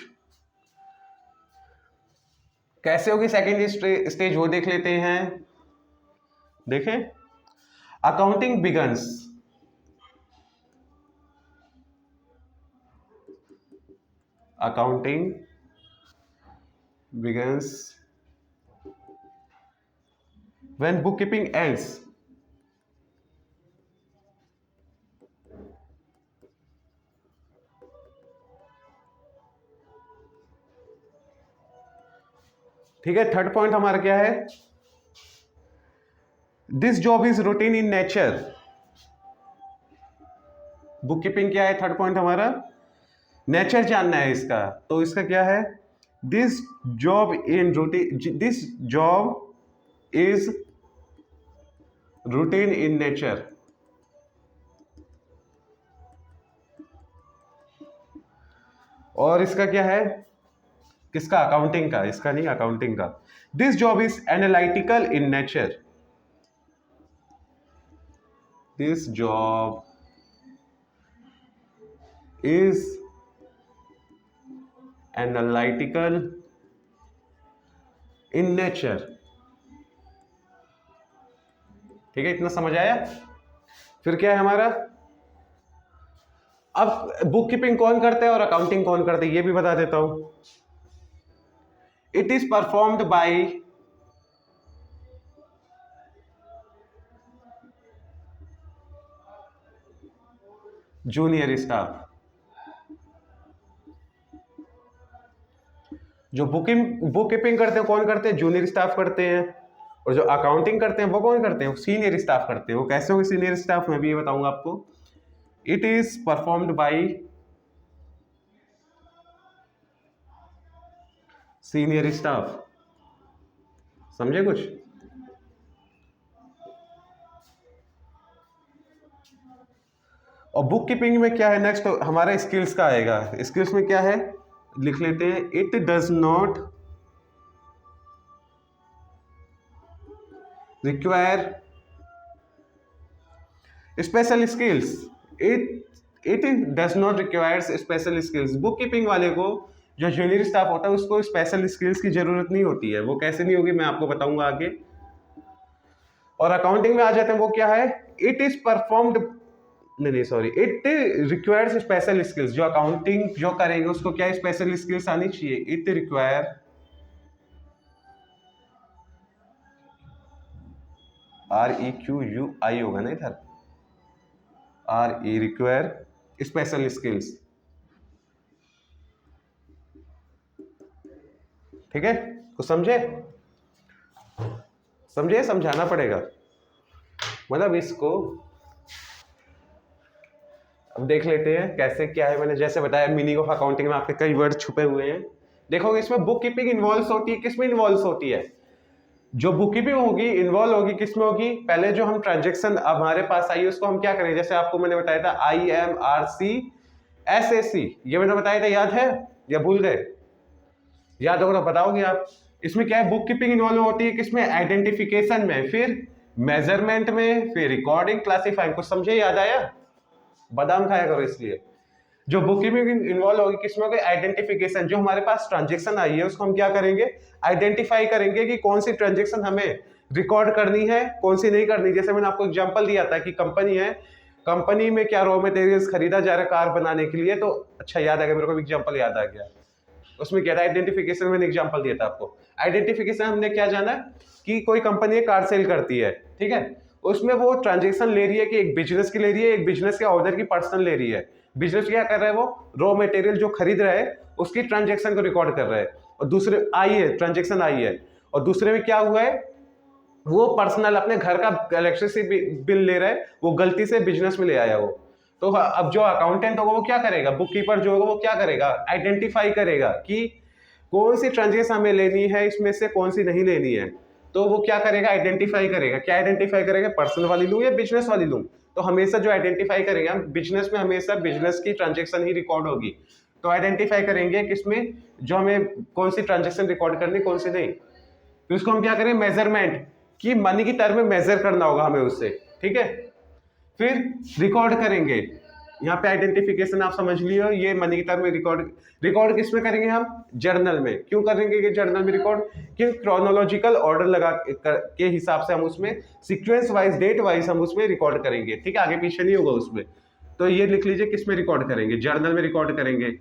कैसे होगी सेकेंडरी स्टेज वो देख लेते हैं। देखें, accounting begins, accounting begins when book keeping ends. ठीक है, थर्ड पॉइंट हमारा क्या है, this job is routine in nature. Book keeping क्या है, थर्ड पॉइंट हमारा नेचर जानना है इसका। तो इसका क्या है, this job in routine, this job is routine in nature. और इसका क्या है, किसका, अकाउंटिंग का, इसका नहीं, अकाउंटिंग का। This job is analytical in nature. This job is analytical in nature. ठीक है, इतना समझ आया। फिर क्या है हमारा, अब बुक कीपिंग कौन करता है और अकाउंटिंग कौन करता है ये भी बता देता हूं। It is performed by junior staff. जो बुक कीपिंग करते हैं कौन करते हैं, जूनियर स्टाफ करते हैं। और जो अकाउंटिंग करते हैं वो कौन करते हैं, सीनियर स्टाफ करते हैं। वो कैसे होंगे सीनियर स्टाफ, मैं भी ये बताऊंगा आपको। It is performed by senior staff. समझे कुछ। और बुक कीपिंग में क्या है, नेक्स्ट हमारा स्किल्स का आएगा। स्किल्स में क्या है, लिख लेते हैं, it does not require special skills. It does not requires special skills. Book keeping वाले को, जो जूनियर स्टाफ होता है उसको स्पेशल स्किल्स की जरूरत नहीं होती है। वो कैसे नहीं होगी मैं आपको बताऊंगा आगे। और अकाउंटिंग में आ जाते हैं, वो क्या है, इट इज परफॉर्म्ड, नहीं sorry, it requires special skills. जो अकाउंटिंग जो करेंगे उसको क्या स्पेशल स्किल्स आनी चाहिए। इट रिक्वायर REQUI होगा ना इधर, RE रिक्वायर स्पेशल स्किल्स। ठीक है, तो समझे, समझाना पड़ेगा मतलब इसको। अब देख लेते हैं कैसे क्या है। मैंने जैसे बताया मीनिंग ऑफ अकाउंटिंग में आपके कई वर्ड छुपे हुए हैं। देखोगे इसमें बुक कीपिंग इन्वॉल्व होती है, किसमें इन्वॉल्व होती है, जो बुक कीपिंग होगी इन्वॉल्व होगी किसमें होगी, पहले जो हम ट्रांजेक्शन हमारे पास आई उसको हम क्या करें। जैसे आपको मैंने बताया था IMRC ये मैंने बताया था, याद है या भूल गए, याद होगा तो बताओगे आप। इसमें क्या है, बुक कीपिंग इन्वॉल्व होती है किसमें, आइडेंटिफिकेशन में, फिर मेजरमेंट में, फिर रिकॉर्डिंग, क्लासिफाइंग। कुछ समझे, याद आया, बादाम खाया करो इसलिए। जो बुक कीपिंग इन्वॉल्व होगी किसमें होगी, आइडेंटिफिकेशन। जो हमारे पास ट्रांजेक्शन आई है उसको हम क्या करेंगे, आइडेंटिफाई करेंगे कि कौन सी ट्रांजेक्शन हमें रिकॉर्ड करनी है, कौन सी नहीं करनी। जैसे मैंने आपको एग्जांपल दिया था कि कंपनी है, कंपनी में क्या रॉ मटेरियल्स खरीदा जा रहा है कार बनाने के लिए, तो अच्छा याद आ गया मेरे को, एग्जांपल याद आ गया। उसमें क्या था, आइडेंटिफिकेशन में एग्जांपल दिया था आपको। आइडेंटिफिकेशन हमने क्या जाना कि कोई कंपनी कार सेल करती है, ठीक है, उसमें वो ट्रांजेक्शन ले रही है कि एक बिजनेस की ले रही है, एक बिजनेस के ऑर्डर की पर्सनल ले रही है। बिजनेस क्या कर रहा है, वो रॉ मटेरियल जो खरीद रहा है उसकी ट्रांजेक्शन को रिकॉर्ड कर रहा है, और दूसरे आई है, ट्रांजेक्शन आई है, और दूसरे में क्या हुआ है, वो पर्सनल अपने घर का इलेक्ट्रिसिटी बिल ले रहा है, वो गलती से बिजनेस में ले आया वो। तो अब जो अकाउंटेंट होगा वो क्या करेगा, बुक कीपर जो होगा वो क्या करेगा, आइडेंटिफाई करेगा कि कौन सी ट्रांजेक्शन हमें लेनी है, इसमें से कौन सी नहीं लेनी है। तो वो क्या करेगा, आइडेंटिफाई करेगा। क्या आइडेंटिफाई करेगा, पर्सनल वाली लूँ या बिजनेस वाली लूँ। तो हमेशा जो आइडेंटिफाई करेंगे हम, बिजनेस में हमेशा बिजनेस की ट्रांजेक्शन ही रिकॉर्ड होगी। तो आइडेंटिफाई करेंगे किसमें, जो हमें कौन सी ट्रांजेक्शन रिकॉर्ड करनी, कौन सी नहीं। तो इसको हम क्या करें, मेजरमेंट, कि मनी की टर्म में मेजर करना होगा हमें उससे, ठीक है। फिर रिकॉर्ड करेंगे, यहाँ पे आइडेंटिफिकेशन आप समझ लियो, ये मनी की टर्म में रिकॉर्ड किस में करेंगे हम, जर्नल में। क्यों करेंगे ये जर्नल में रिकॉर्ड, कि क्रोनोलॉजिकल ऑर्डर लगा के हिसाब से हम उसमें सीक्वेंस वाइज, डेट वाइज हम उसमें रिकॉर्ड करेंगे, ठीक है, आगे पीछे नहीं होगा उसमें। तो ये लिख लीजिए किस में रिकॉर्ड करेंगे, जर्नल में रिकॉर्ड करेंगे।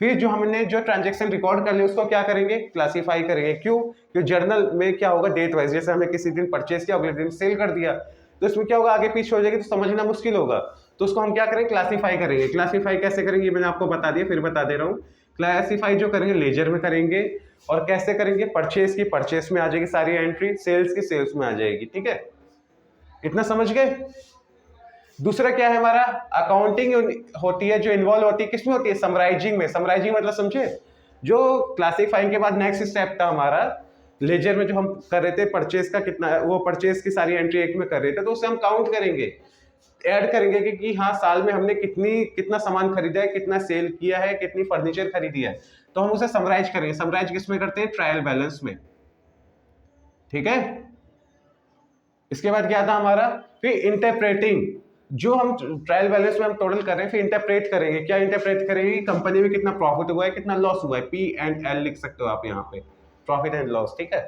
फिर जो हमने जो ट्रांजेक्शन रिकॉर्ड कर लिया उसको क्या करेंगे, क्लासिफाई करेंगे। क्यों, क्योंकि जर्नल में क्या होगा, डेट वाइज, जैसे हमें किसी दिन परचेज किया, अगले दिन सेल कर दिया, तो इसमें क्या होगा, आगे पीछे हो जाएगी तो समझना मुश्किल होगा। तो उसको हम क्या करेंगे, क्लासिफाई करेंगे। क्लासिफाई कैसे करेंगे ये मैंने आपको बता दिया, फिर बता दे रहा हूँ। क्लासिफाई जो करेंगे लेजर में करेंगे, और कैसे करेंगे, परचेज की परचेज में आ जाएगी सारी एंट्री, सेल्स की सेल्स में आ जाएगी, ठीक है, इतना समझ गए। दूसरा क्या है हमारा, अकाउंटिंग होती है, जो इन्वॉल्व होती है किसमें होती है, समराइजिंग में। समराइजिंग मतलब समझे, जो क्लासिफाइंग के बाद नेक्स्ट स्टेप था हमारा लेजर में, जो हम कर रहे थे परचेज का कितना, वो परचेज की सारी एंट्री एक में कर रहे थे, तो उसे हम काउंट करेंगे, ऐड करेंगे कि हाँ साल में हमने कितना सामान खरीदा है, कितना सेल किया है, कितनी फर्नीचर खरीदी है, तो हम उसे समराइज करेंगे। समराइज किसमें करते हैं, ट्रायल बैलेंस में, ठीक है। इसके बाद क्या था हमारा, फिर इंटरप्रेटिंग, जो हम ट्रायल बैलेंस में हम टोटल कर रहे हैं, फिर इंटरप्रेट करेंगे। क्या इंटरप्रेट करेंगे, कंपनी में कितना प्रॉफिट हुआ है, कितना लॉस हुआ है, P&L लिख सकते हो आप यहाँ पे, प्रॉफिट एंड लॉस, ठीक है।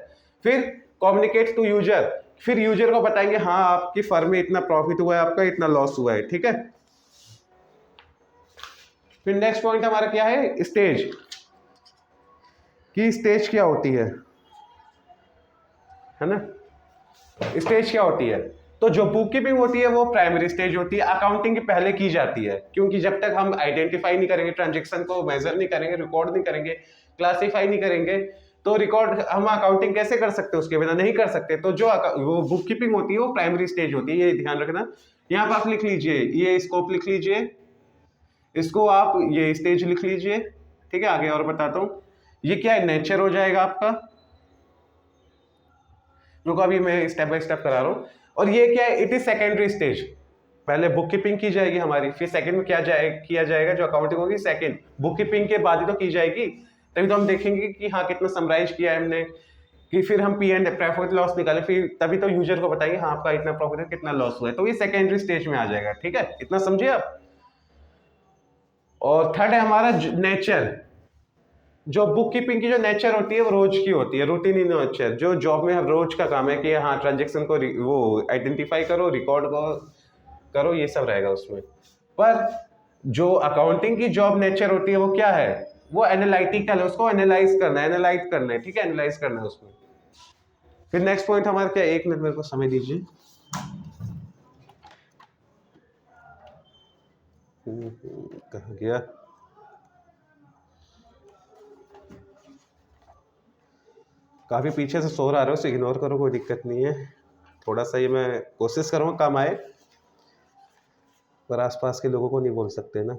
फिर कम्युनिकेट टू यूजर, फिर यूजर को बताएंगे हाँ आपकी फर्म में इतना प्रॉफिट हुआ है, आपका इतना लॉस हुआ है, ठीक है। फिर नेक्स्ट पॉइंट हमारा क्या है, स्टेज, की स्टेज क्या होती है ना, स्टेज क्या होती है। तो जो बुक कीपिंग होती है वो प्राइमरी स्टेज होती है, अकाउंटिंग के पहले की जाती है, क्योंकि जब तक हम आइडेंटिफाई नहीं करेंगे, ट्रांजेक्शन को मेजर नहीं करेंगे, रिकॉर्ड नहीं करेंगे, क्लासिफाई नहीं करेंगे, तो रिकॉर्ड हम अकाउंटिंग कैसे कर सकते हैं, उसके बिना नहीं कर सकते। तो जो वो बुक कीपिंग होती है वो प्राइमरी स्टेज होती है, ये ध्यान रखना। यहाँ पर आप लिख लीजिए, ये स्कोप लिख लीजिए, इसको आप ये स्टेज लिख लीजिए, ठीक है। आगे और बताता हूँ, ये क्या है, नेचर हो जाएगा आपका, जो अभी मैं स्टेप बाय स्टेप करा रहा हूँ। और ये क्या है, इट इज सेकेंडरी स्टेज, पहले बुक कीपिंग की जाएगी हमारी, फिर सेकंड में किया जाएगा जो अकाउंटिंग होगी, सेकंड बुक कीपिंग के बाद ही तो की जाएगी, तभी तो हम देखेंगे कि हाँ कितना समराइज किया है हमने, कि फिर हम P&L प्रॉफिट लॉस निकाले, फिर तभी तो यूजर को बताएंगे हाँ आपका इतना प्रॉफिट है, कितना लॉस हुआ है। तो ये सेकेंडरी स्टेज में आ जाएगा, ठीक है, इतना समझिए आप। और थर्ड है हमारा नेचर, जो बुक कीपिंग की जो नेचर होती है वो रोज की होती है, रूटीन इन नेचर, जो जॉब में रोज का काम है कि हाँ ट्रांजेक्शन को वो आइडेंटिफाई करो, रिकॉर्ड करो, ये सब रहेगा उसमें। पर जो अकाउंटिंग की जॉब नेचर होती है वो क्या है, वो एनालिटिकल है, उसको एनालाइज करना है, एनालाइज करना है, ठीक है, एनालाइज करना है उसमें। फिर नेक्स्ट पॉइंट हमारा क्या, एक मिनट मेरे को समय दीजिए। कहाँ गया, काफी पीछे से शोर आ रहा है, उसे इग्नोर करो, कोई दिक्कत नहीं है। थोड़ा सा ये मैं कोशिश करूँगा काम आए, पर आसपास के लोगों को नहीं बोल सकते ना।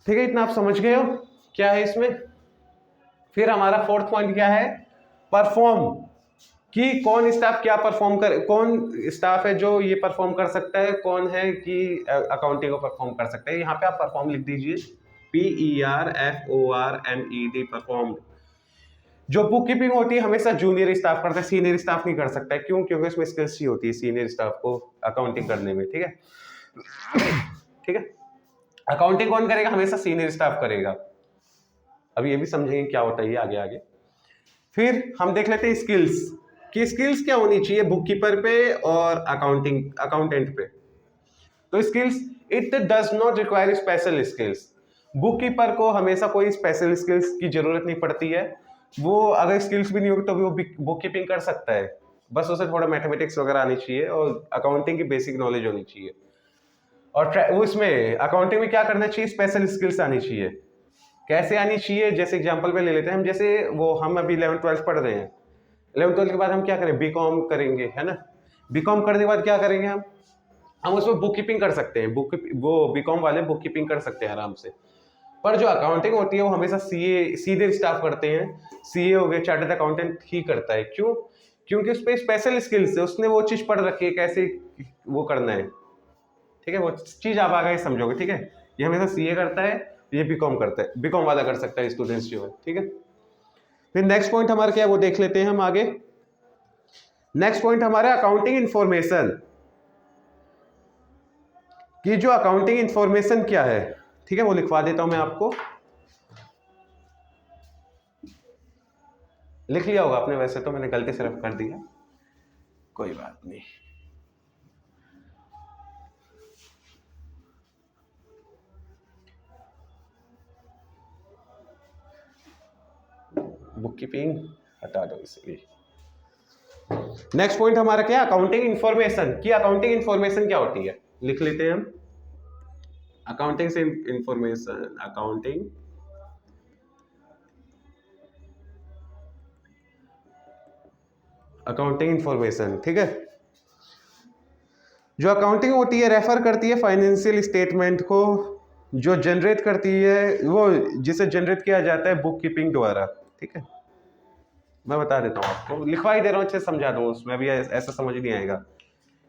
ठीक है, इतना आप समझ गए हो क्या है इसमें। फिर हमारा फोर्थ पॉइंट क्या है, परफॉर्म, कि कौन स्टाफ क्या परफॉर्म कर, कौन स्टाफ है जो ये परफॉर्म कर सकता है, कौन है कि अकाउंटिंग को परफॉर्म कर सकता है। यहाँ पे आप परफॉर्म लिख दीजिए, PERFORMED, परफॉर्म। जो बुक कीपिंग होती है हमेशा जूनियर स्टाफ करता है, सीनियर स्टाफ नहीं कर सकता है। क्यों, क्योंकि इसमें स्किल्स ही होती है सीनियर स्टाफ को अकाउंटिंग करने में, ठीक है, ठीक है। अकाउंटिंग कौन करेगा? हमेशा सीनियर स्टाफ करेगा। अब ये भी समझेंगे क्या होता है ये आगे आगे। फिर हम देख लेते हैं स्किल्स कि स्किल्स क्या होनी चाहिए बुक कीपर पे और अकाउंटेंट पे। तो skills, it does not require special skills. Book keeper को हमेशा कोई स्पेशल स्किल्स की जरूरत नहीं पड़ती है। वो अगर स्किल्स भी नहीं होगी तो भी वो बुक कीपिंग कर सकता है, बस उसे थोड़ा मैथमेटिक्स वगैरह आनी चाहिए और अकाउंटिंग की बेसिक नॉलेज होनी चाहिए। और वो इसमें अकाउंटिंग में क्या करना चाहिए? स्पेशल स्किल्स आनी चाहिए। कैसे आनी चाहिए? जैसे एग्जांपल पे ले लेते हैं हम, जैसे वो हम अभी 11th-12th पढ़ रहे हैं। 11th-12th के बाद हम क्या करें? बीकॉम करेंगे, है ना। बीकॉम करने के बाद क्या करेंगे हम उसमें बुक कीपिंग कर सकते हैं। वो बीकॉम वाले बुक कीपिंग कर सकते हैं आराम से। पर जो अकाउंटिंग होती है वो हमेशा सीधे स्टाफ करते हैं। सीए हो गए, चार्टर्ड अकाउंटेंट ही करता है। क्यों? क्योंकि उस पर स्पेशल स्किल्स है, उसने वो चीज पढ़ रखी है कैसे वो करना है। ठीक है, वो चीज आप आगे समझोगे। ठीक है, ये हमेशा सीए करता है, ये बीकॉम करता है, बीकॉम वाला कर सकता है स्टूडेंट्स जो है। ठीक है, फिर नेक्स्ट पॉइंट हमारा क्या है वो देख लेते हैं हम आगे। नेक्स्ट पॉइंट हमारा अकाउंटिंग इंफॉर्मेशन कि जो अकाउंटिंग इंफॉर्मेशन क्या है। ठीक है, वो लिखवा देता हूं मैं आपको। लिख लिया होगा आपने, वैसे तो मैंने गलती सिर्फ कर दिया, कोई बात नहीं। बुक कीपिंग हटा दो इसलिए। नेक्स्ट पॉइंट हमारा क्या है? अकाउंटिंग इंफॉर्मेशन की अकाउंटिंग इंफॉर्मेशन क्या होती है, लिख लेते हैं हम। अकाउंटिंग से इंफॉर्मेशन, अकाउंटिंग इंफॉर्मेशन। ठीक है, जो अकाउंटिंग होती है रेफर करती है फाइनेंशियल स्टेटमेंट को, जो जनरेट करती है वो, जिसे जनरेट किया जाता है बुक कीपिंग द्वारा। ठीक है, मैं बता देता हूँ आपको, लिखवा ही दे रहा हूँ, अच्छे समझा दूँ, उसमें अभी ऐसा समझ नहीं आएगा।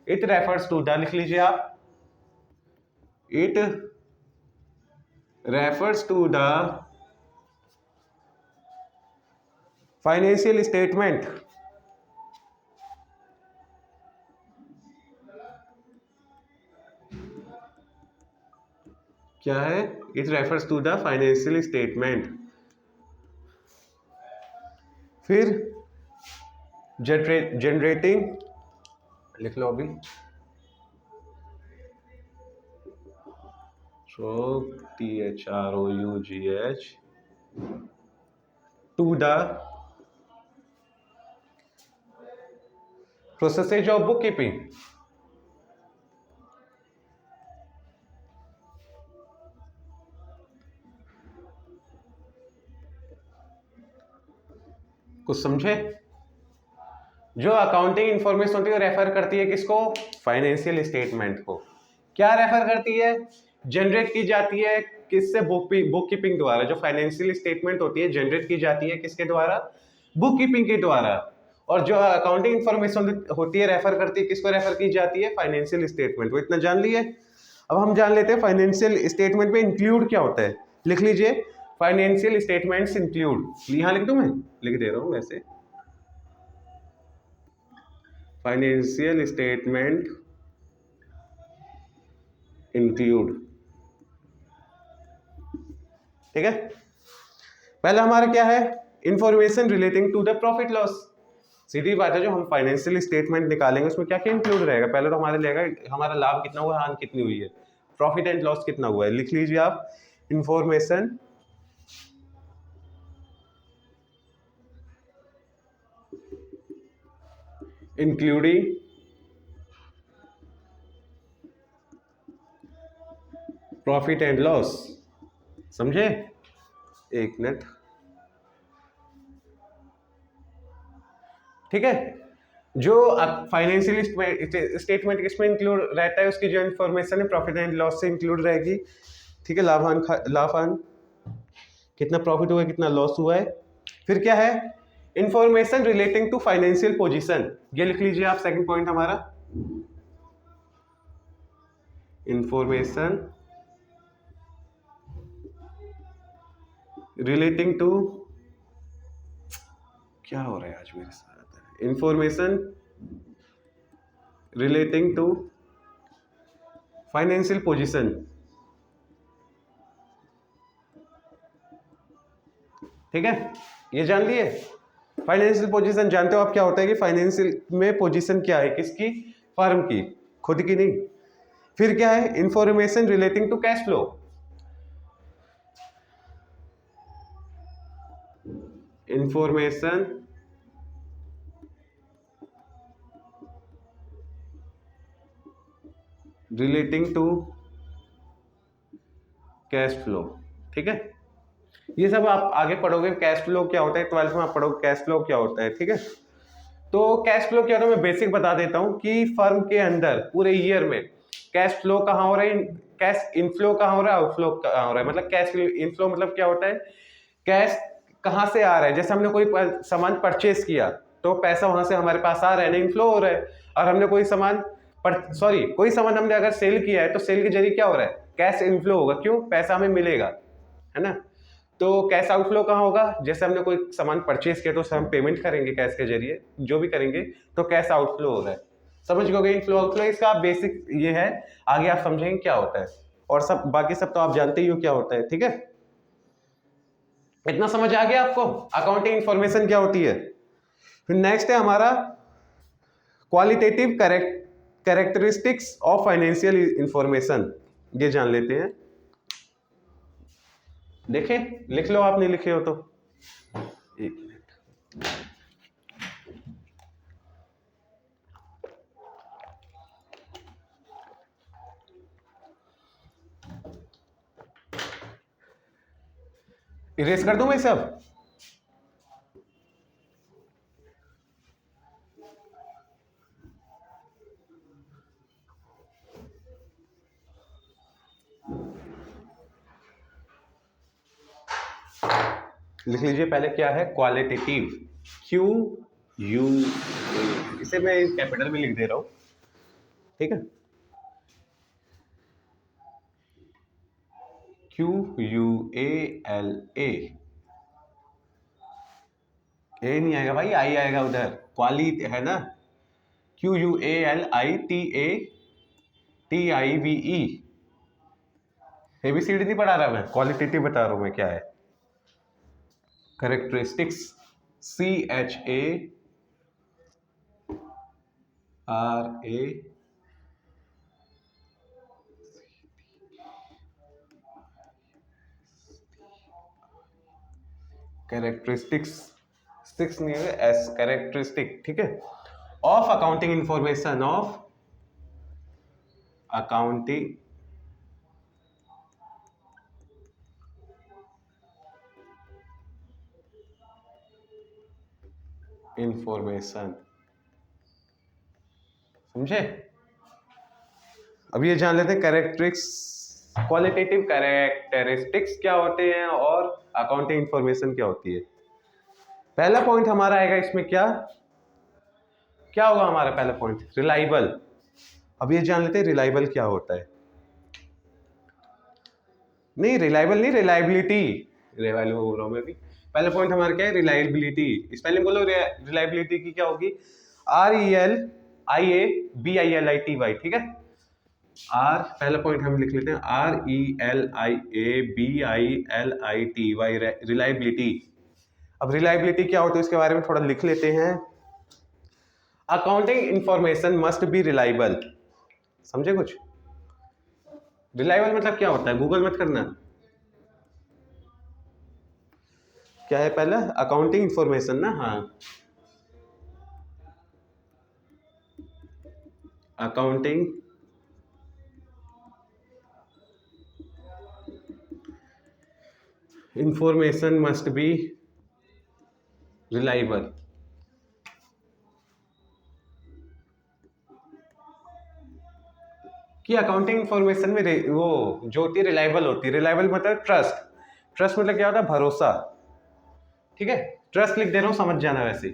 इट रेफर्स टू द, लिख लीजिए आप, it refers to the financial statement क्या है? It refers to the financial statement. फिर जनरेटिंग, लिख लो अभी, THROUGH to the processes of book keeping. कुछ समझे? जो अकाउंटिंग इंफॉर्मेशन होती है रेफर करती है किसको? फाइनेंशियल स्टेटमेंट को। क्या रेफर करती है? जनरेट की जाती है किससे? बुक कीपिंग द्वारा। जो फाइनेंशियल स्टेटमेंट होती है जनरेट की जाती है किसके द्वारा? बुक कीपिंग के द्वारा। और जो अकाउंटिंग इंफॉर्मेशन होती है रेफर करती है किसको? रेफर की जाती है फाइनेंशियल स्टेटमेंट को। इतना जान लिए। अब हम जान लेते हैं फाइनेंशियल स्टेटमेंट में इंक्लूड क्या होता है। लिख लीजिए, फाइनेंशियल स्टेटमेंट्स इंक्लूड, यहां लिख दूं, मैं लिख दे रहा हूं वैसे। Financial statement include. ठीक है, पहला हमारा क्या है? Information relating to the profit loss. सीधी बात है, जो हम फाइनेंशियल स्टेटमेंट निकालेंगे उसमें क्या क्या इंक्लूड रहेगा? पहले तो हमारे लेगा हमारा लाभ कितना हुआ, हानि कितनी हुई है, प्रॉफिट एंड लॉस कितना हुआ है। लिख लीजिए आप, information including profit and loss. समझे? एक मिनट। ठीक है, जो फाइनेंशियल स्टेटमेंट किसमें इंक्लूड रहता है? उसकी जो इंफॉर्मेशन है प्रॉफिट एंड लॉस से इंक्लूड रहेगी। ठीक है, लाभान कितना प्रॉफिट हुआ है, कितना लॉस हुआ है। फिर क्या है? Information relating to financial position, ये लिख लीजिए आप सेकंड पॉइंट हमारा। इंफॉर्मेशन रिलेटिंग टू, क्या हो रहा है आज मेरे साथ? Information relating to financial position. ठीक है, ये जान लिए। फाइनेंशियल पोजीशन जानते हो आप क्या होता है कि फाइनेंशियल में पोजीशन क्या है किसकी, फर्म की, खुद की नहीं। फिर क्या है, information relating to cash flow, information relating to cash flow. ठीक है, ये सब आप आगे पढ़ोगे, कैश फ्लो क्या होता है 12th में आप पढ़ोगे कैश फ्लो क्या होता है। ठीक है, तो कैश फ्लो क्या होता है मैं बेसिक बता देता हूं कि फर्म के अंदर पूरे ईयर में कैश फ्लो कहाँ हो रहा है, कैश इनफ्लो कहाँ हो रहा है, आउटफ्लो कहाँ हो रहा है। मतलब कैश इनफ्लो मतलब क्या होता है, कैश कहाँ से आ रहा है। जैसे हमने कोई सामान परचेस किया तो पैसा वहां से हमारे पास आ रहा है, नहीं इनफ्लो हो रहा है। और हमने कोई सामान कोई सामान हमने अगर सेल किया है तो सेल के जरिए क्या हो रहा है, कैश इनफ्लो होगा। क्यों, पैसा हमें मिलेगा, है ना। तो कैश आउटफ्लो कहाँ होगा, जैसे हमने कोई सामान परचेज किया तो हम पेमेंट करेंगे कैश के जरिए, जो भी करेंगे तो कैश आउटफ्लो हो रहा है। समझ गए इनफ्लो आउटफ्लो, इसका बेसिक ये है, आगे आप समझेंगे क्या होता है। और सब बाकी सब तो आप जानते ही हो क्या होता है। ठीक है, इतना समझ आ गया आपको अकाउंटिंग इंफॉर्मेशन क्या होती है। फिर नेक्स्ट है हमारा qualitative characteristics of financial information, ये जान लेते हैं। देखें, लिख लो, आप नहीं लिखे हो तो एक मिनट। इरेज कर दूं मैं सब। लिख लीजिए पहले क्या है, क्वालिटेटिव, QU, इसे मैं कैपिटल में लिख दे रहा हूं। ठीक है, QUALA, ए नहीं आएगा भाई, आई आएगा उधर, क्वाली है ना, QUALITATIVE। ABCD नहीं पढ़ा रहा मैं, क्वालिटेटिव बता रहा हूं मैं क्या है। कैरेक्टरिस्टिक्स, CHARA, कैरेक्टरिस्टिक्स, 6 नहीं है, S, कैरेक्टरिस्टिक। ठीक है, of accounting information, of accounting information, समझे। अब ये जान लेते हैं कैरेक्टरिस्टिक्स, क्वालिटेटिव कैरेक्टरिस्टिक्स क्या होते हैं और अकाउंटिंग इंफॉर्मेशन क्या होती है। पहला पॉइंट हमारा आएगा इसमें, क्या क्या होगा हमारा पहला पॉइंट, रिलायबल। अब ये जान लेते हैं रिलायबल क्या होता है। नहीं रिलायबल नहीं, रिलायबिलिटी, रिलायबल बोल रहा हूं मैं भी। पहला पॉइंट हमारा क्या है, रिलायबिलिटी। स्पेलिंग बोलो रिलायबिलिटी की क्या होगी, RELIABILITY। ठीक है, आर, पहला पॉइंट हम लिख लेते हैं RELIABILITY, रिलायबिलिटी। अब रिलायबिलिटी क्या होती है इसके बारे में थोड़ा लिख लेते हैं। Accounting information must B reliable, समझे कुछ। रिलायबल मतलब क्या होता है, गूगल मत करना। क्या है पहला, अकाउंटिंग इंफॉर्मेशन ना, हाँ, accounting information must B reliable. कि अकाउंटिंग इंफॉर्मेशन में वो जो होती है रिलायबल होती है। रिलायबल मतलब ट्रस्ट, ट्रस्ट मतलब क्या होता है, भरोसा। ठीक है, ट्रस्ट लिख दे रहा हूं, समझ जाना। वैसे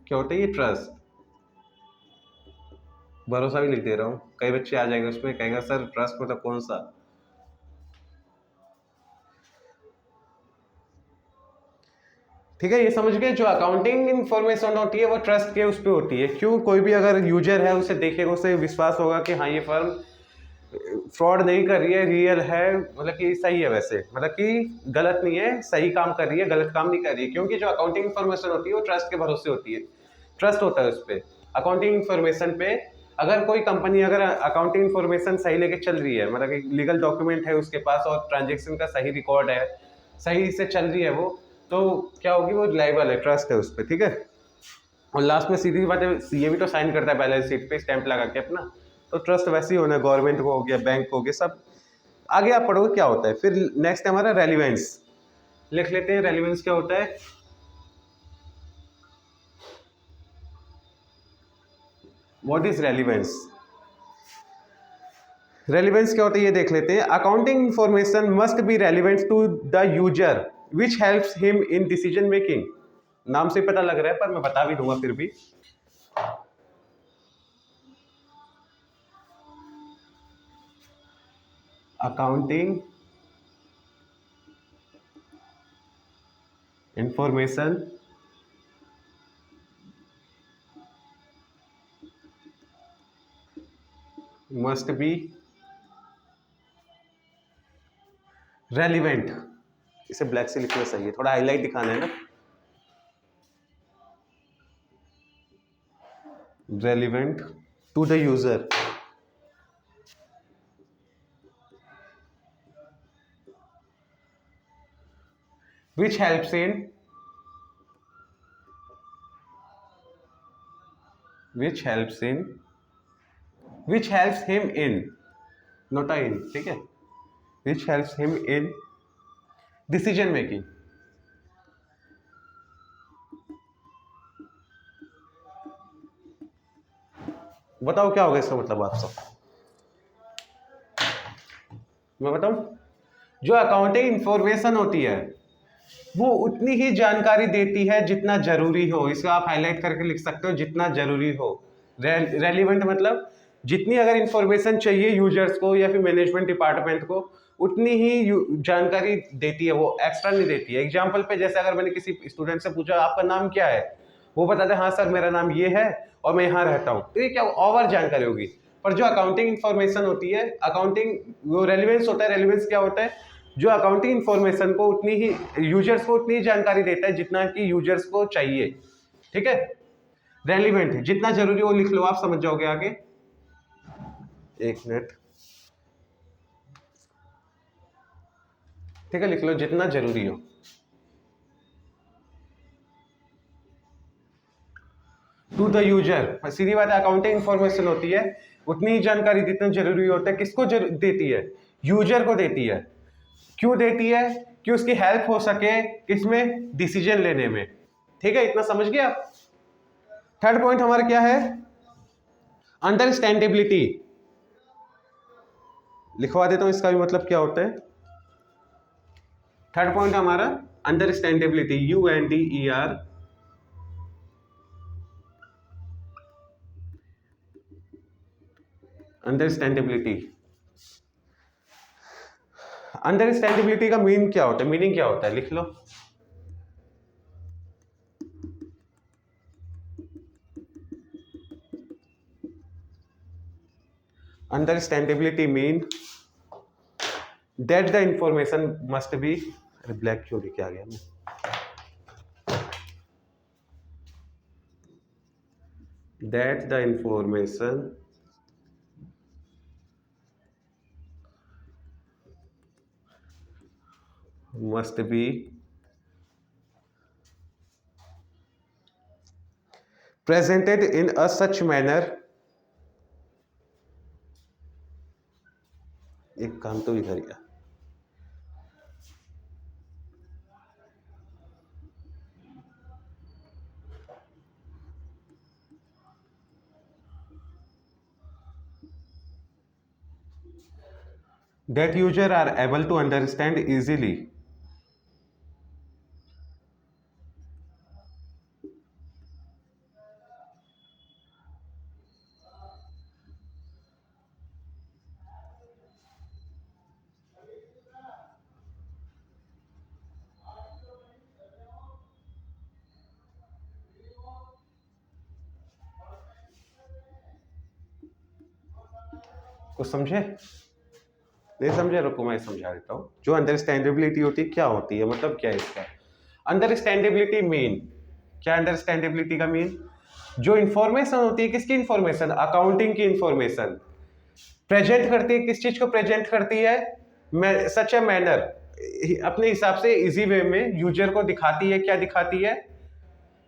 क्या होता है ये ट्रस्ट, भरोसा भी लिख दे रहा हूं। कई बच्चे आ जाएंगे उसमें, कहेंगे सर ट्रस्ट मतलब कौन सा। ठीक है, ये समझ गए, जो अकाउंटिंग इंफॉर्मेशन होती है वो ट्रस्ट के उस पर होती है। क्यों, कोई भी अगर यूजर है उसे देखेगा, उसे विश्वास होगा कि हाँ ये फर्म फ्रॉड नहीं कर रही है, रियल है, मतलब कि सही है, वैसे मतलब कि गलत नहीं है, सही काम कर रही है, गलत काम नहीं कर रही है। क्योंकि जो अकाउंटिंग इन्फॉर्मेशन होती है वो ट्रस्ट के भरोसे होती है, ट्रस्ट होता है उस पर। अकाउंटिंग इन्फॉर्मेशन पे अगर कोई कंपनी अगर अकाउंटिंग इन्फॉर्मेशन सही लेके चल रही है, मतलब कि लीगल डॉक्यूमेंट है उसके पास और ट्रांजेक्शन का सही रिकॉर्ड है, सही से चल रही है वो, तो क्या होगी, वो रिलायबल है, ट्रस्ट है उस पर, ठीक है। और लास्ट में सीधी बात है, सीए भी तो साइन करता है बैलेंस शीट पे स्टैंप लगा के अपना, तो ट्रस्ट वैसे ही होना है, गवर्नमेंट को हो गया, बैंक को हो गया, सब। आगे आप पढ़ोगे क्या होता है। फिर नेक्स्ट है हमारा रेलिवेंस, लिख लेते हैं रेलिवेंस क्या होता है। What is relevance? रेलिवेंस क्या होता है ये देख लेते हैं। Accounting information must be relevant to the user which helps him in decision making. नाम से पता लग रहा है पर मैं बता भी दूंगा फिर भी। Accounting information must be relevant, इसे ब्लैक से लिखना सही है, थोड़ा हाईलाइट दिखाना है ना। Relevant to the user which helps in which helps in which helps him in, not a in, ठीक है, which helps him in decision making। बताओ क्या होगा इसका मतलब आप सब, मैं बताऊं। जो अकाउंटिंग इंफॉर्मेशन होती है वो उतनी ही जानकारी देती है जितना जरूरी हो, इसको आप हाईलाइट करके लिख सकते हो, जितना जरूरी हो। रेलिवेंट मतलब जितनी अगर इंफॉर्मेशन चाहिए यूजर्स को या फिर मैनेजमेंट डिपार्टमेंट को, उतनी ही जानकारी देती है, वो एक्स्ट्रा नहीं देती है। एग्जाम्पल पे जैसे अगर मैंने किसी स्टूडेंट से पूछा आपका नाम क्या है, वो बताते हाँ सर मेरा नाम ये है और मैं यहाँ रहता हूँ, तो ये क्या ओवर जानकारी होगी। पर जो अकाउंटिंग इंफॉर्मेशन होती है, अकाउंटिंग वो रेलिवेंस होता है। रेलिवेंस क्या होता है? जो अकाउंटिंग इंफॉर्मेशन को उतनी ही यूजर्स को उतनी ही जानकारी देता है जितना कि यूजर्स को चाहिए, ठीक है। रेलिवेंट जितना जरूरी हो लिख लो, आप समझ जाओगे आगे। एक मिनट, ठीक है, लिख लो जितना जरूरी हो। टू द यूजर, सीधी बात है, अकाउंटिंग इंफॉर्मेशन होती है उतनी ही जानकारी जितना जरूरी होता है। किसको देती है? यूजर को देती है। क्यों देती है? कि उसकी हेल्प हो सके किसमें? डिसीजन लेने में, ठीक है। इतना समझ गया आप। थर्ड पॉइंट हमारा क्या है? अंडरस्टैंडेबिलिटी। लिखवा देता हूं इसका भी मतलब क्या होता है। थर्ड पॉइंट हमारा अंडरस्टैंडेबिलिटी, UNDER, अंडरस्टैंडेबिलिटी। अंडरस्टैंडेबिलिटी का मीनिंग क्या होता है? मीनिंग क्या होता है लिख लो। Understandability mean that the information must be, अरे ब्लैक क्यों लिख के आ गया मैं, that the information must be presented in a such manner। एक काम तो इधर गया। that user are able to understand easily। कुछ समझे? नहीं समझे, रुको मैं समझा देता हूँ। जो अंडरस्टैंडेबिलिटी होती है क्या होती है, मतलब क्या है इसका अंडरस्टैंडेबिलिटी मीन, क्या अंडरस्टैंडेबिलिटी का मीन, जो इंफॉर्मेशन होती है, किसकी इंफॉर्मेशन, अकाउंटिंग की इंफॉर्मेशन प्रेजेंट करती है, किस चीज को प्रेजेंट करती है, सच ए मैनर, अपने हिसाब से इजी वे में यूजर को दिखाती है, क्या दिखाती है,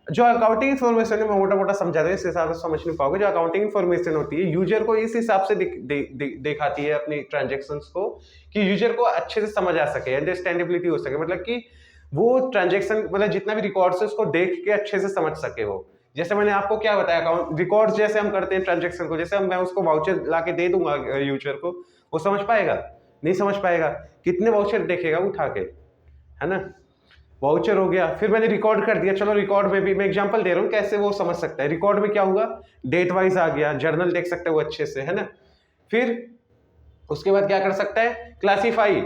जो अकाउंटिंग इन्फॉर्मेशन है, मैं मोटा मोटा समझा दूं, इस हिसाब से समझ नहीं पाओगे, जो अकाउंटिंग इन्फॉर्मेशन होती है यूजर को इस हिसाब से दिखाती है अपनी ट्रांजेक्शन्स को, कि यूजर को अच्छे से समझ आ सके, अंडरस्टैंडेबिलिटी हो सके, मतलब कि वो ट्रांजेक्शन, मतलब जितना भी रिकॉर्ड्स है उसको देख के अच्छे से समझ सके वो। जैसे मैंने आपको क्या बताया, अकाउंट रिकॉर्ड्स जैसे हम करते हैं ट्रांजेक्शन को, जैसे मैं उसको वाउचर ला के दे दूंगा यूजर को, वो समझ पाएगा, नहीं समझ पाएगा, कितने वाउचर देखेगा उठा के, है ना, वाउचर हो गया, फिर मैंने रिकॉर्ड कर दिया, चलो रिकॉर्ड में भी मैं एग्जांपल दे रहा हूँ कैसे वो समझ सकता है। रिकॉर्ड में क्या हुआ, डेट वाइज आ गया, जर्नल देख सकता है वो अच्छे से, है ना। फिर उसके बाद क्या कर सकता है, क्लासीफाई,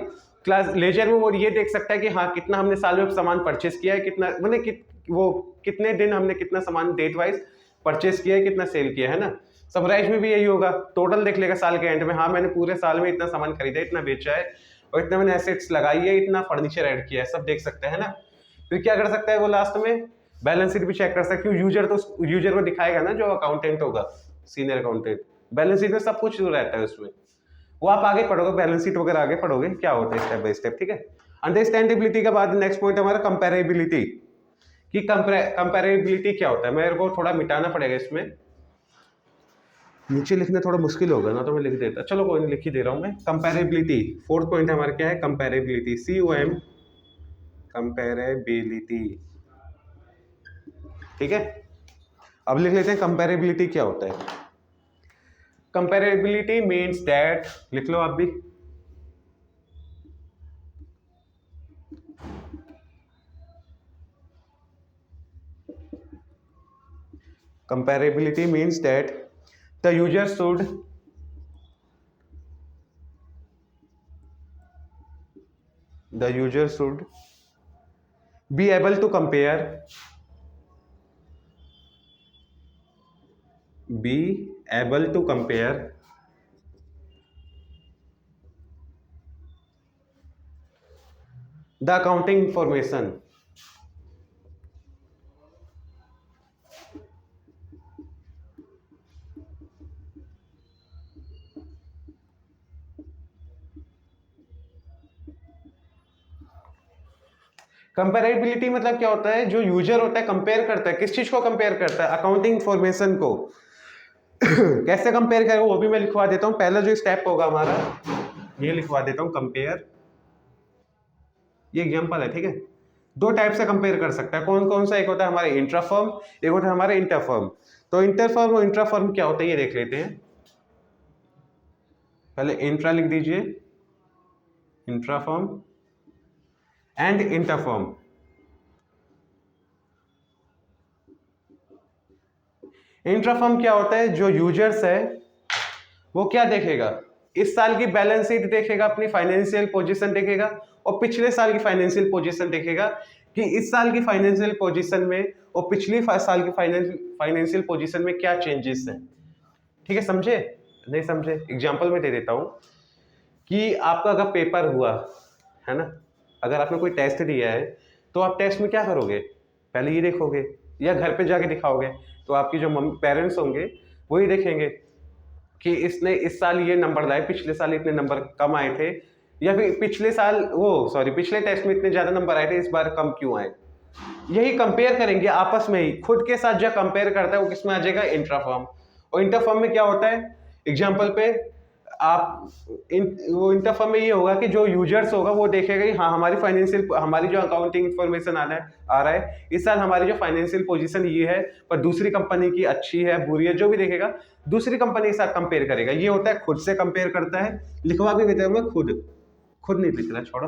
क्लास लेजर में वो ये देख सकता है कि हाँ कितना हमने साल में सामान परचेस किया है, कितना मतलब वो कितने दिन हमने कितना सामान डेट वाइज परचेस किया है, कितना सेल किया है ना। समराइज में भी यही होगा, टोटल देख लेगा साल के एंड में, हाँ मैंने पूरे साल में इतना सामान खरीदा, इतना बेचा है, और इतना मैंने एसेट्स लगाई है, इतना फर्नीचर ऐड किया है, सब देख सकते हैं ना। फिर क्या कर सकता है वो लास्ट में, बैलेंस शीट भी चेक कर सकता है, क्यों यूजर को दिखाएगा ना जो अकाउंटेंट होगा, सीनियर अकाउंटेंट, बैलेंस शीट में सब कुछ रहता है उसमें, वो आप आगे पढ़ोगे, बैलेंस शीट वगैरह आगे पढ़ोगे क्या होता है स्टेप बाय स्टेप, ठीक है। अंडरस्टैंडेबिलिटी के बाद नेक्स्ट पॉइंट हमारा कंपेरेबिलिटी, कि कंपेरेबिलिटी क्या होता है, मेरे को थोड़ा मिटाना पड़ेगा इसमें, नीचे लिखना थोड़ा मुश्किल होगा ना, तो मैं लिख देता, चलो कोई नहीं, लिख ही दे रहा हूं मैं। कंपेरेबिलिटी, फोर्थ पॉइंट हमारा क्या है, कंपेरेबिलिटी, COM, कंपेरेबिलिटी, ठीक है। अब लिख लेते हैं कंपेरेबिलिटी क्या होता है। कंपेरेबिलिटी मीन्स दैट, लिख लो आप भी, comparability means that the user should be able to compare the accounting information comparability मतलब क्या होता है, जो यूजर होता है कंपेयर करता है, किस चीज को कंपेयर करता है, अकाउंटिंग इंफॉर्मेशन को। कैसे कंपेयर करेगा वो भी मैं लिखवा देता हूं, पहला जो स्टेप होगा हमारा ये लिखवा देता हूं, कंपेयर, ये एग्जांपल है, ठीक है। दो टाइप से कंपेयर कर सकता है, कौन कौन सा, एक होता है हमारे इंट्राफर्म, एक होता है हमारे इंटरफर्म। तो इंटरफर्म और इंट्राफर्म क्या होता है ये देख लेते हैं, पहले इंट्रा लिख दीजिए, इंट्राफर्म एंड इंटरफर्म। इंट्राफर्म क्या होता है, जो यूजर्स है वो क्या देखेगा, इस साल की बैलेंस शीट देखेगा, अपनी फाइनेंशियल पोजीशन देखेगा, और पिछले साल की फाइनेंशियल पोजीशन देखेगा, कि इस साल की फाइनेंशियल पोजीशन में और पिछले साल की फाइनेंशियल पोजीशन में क्या चेंजेस हैं, ठीक है। समझे, नहीं समझे, एग्जांपल में दे देता हूं, कि आपका अगर पेपर हुआ है ना, अगर आपने कोई टेस्ट दिया है, तो आप टेस्ट में क्या करोगे, पहले ये देखोगे, या घर पे जाके दिखाओगे, तो आपकी जो मम्मी पेरेंट्स होंगे वही देखेंगे कि इसने इस साल ये नंबर लाए, पिछले साल इतने नंबर कम आए थे, या फिर पिछले टेस्ट में इतने ज्यादा नंबर आए थे, इस बार कम क्यों आए। यही कंपेयर करेंगे आपस में ही, खुद के साथ जो कंपेयर करता है वो किसमें आ जाएगा, इंट्राफर्म। और इंटरफर्म में क्या होता है, एग्जाम्पल पे आप वो इंटरफर्म में ये होगा कि जो यूजर्स होगा वो देखेगा कि हाँ हमारी जो अकाउंटिंग इन्फॉर्मेशन आ रहा है इस साल, हमारी जो फाइनेंशियल पोजीशन ये है, पर दूसरी कंपनी की अच्छी है, बुरी है, जो भी देखेगा दूसरी कंपनी के साथ कंपेयर करेगा। ये होता है खुद से कंपेयर करता है, लिखवा भी देता हूँ खुद नहीं लिखना, छोड़ो,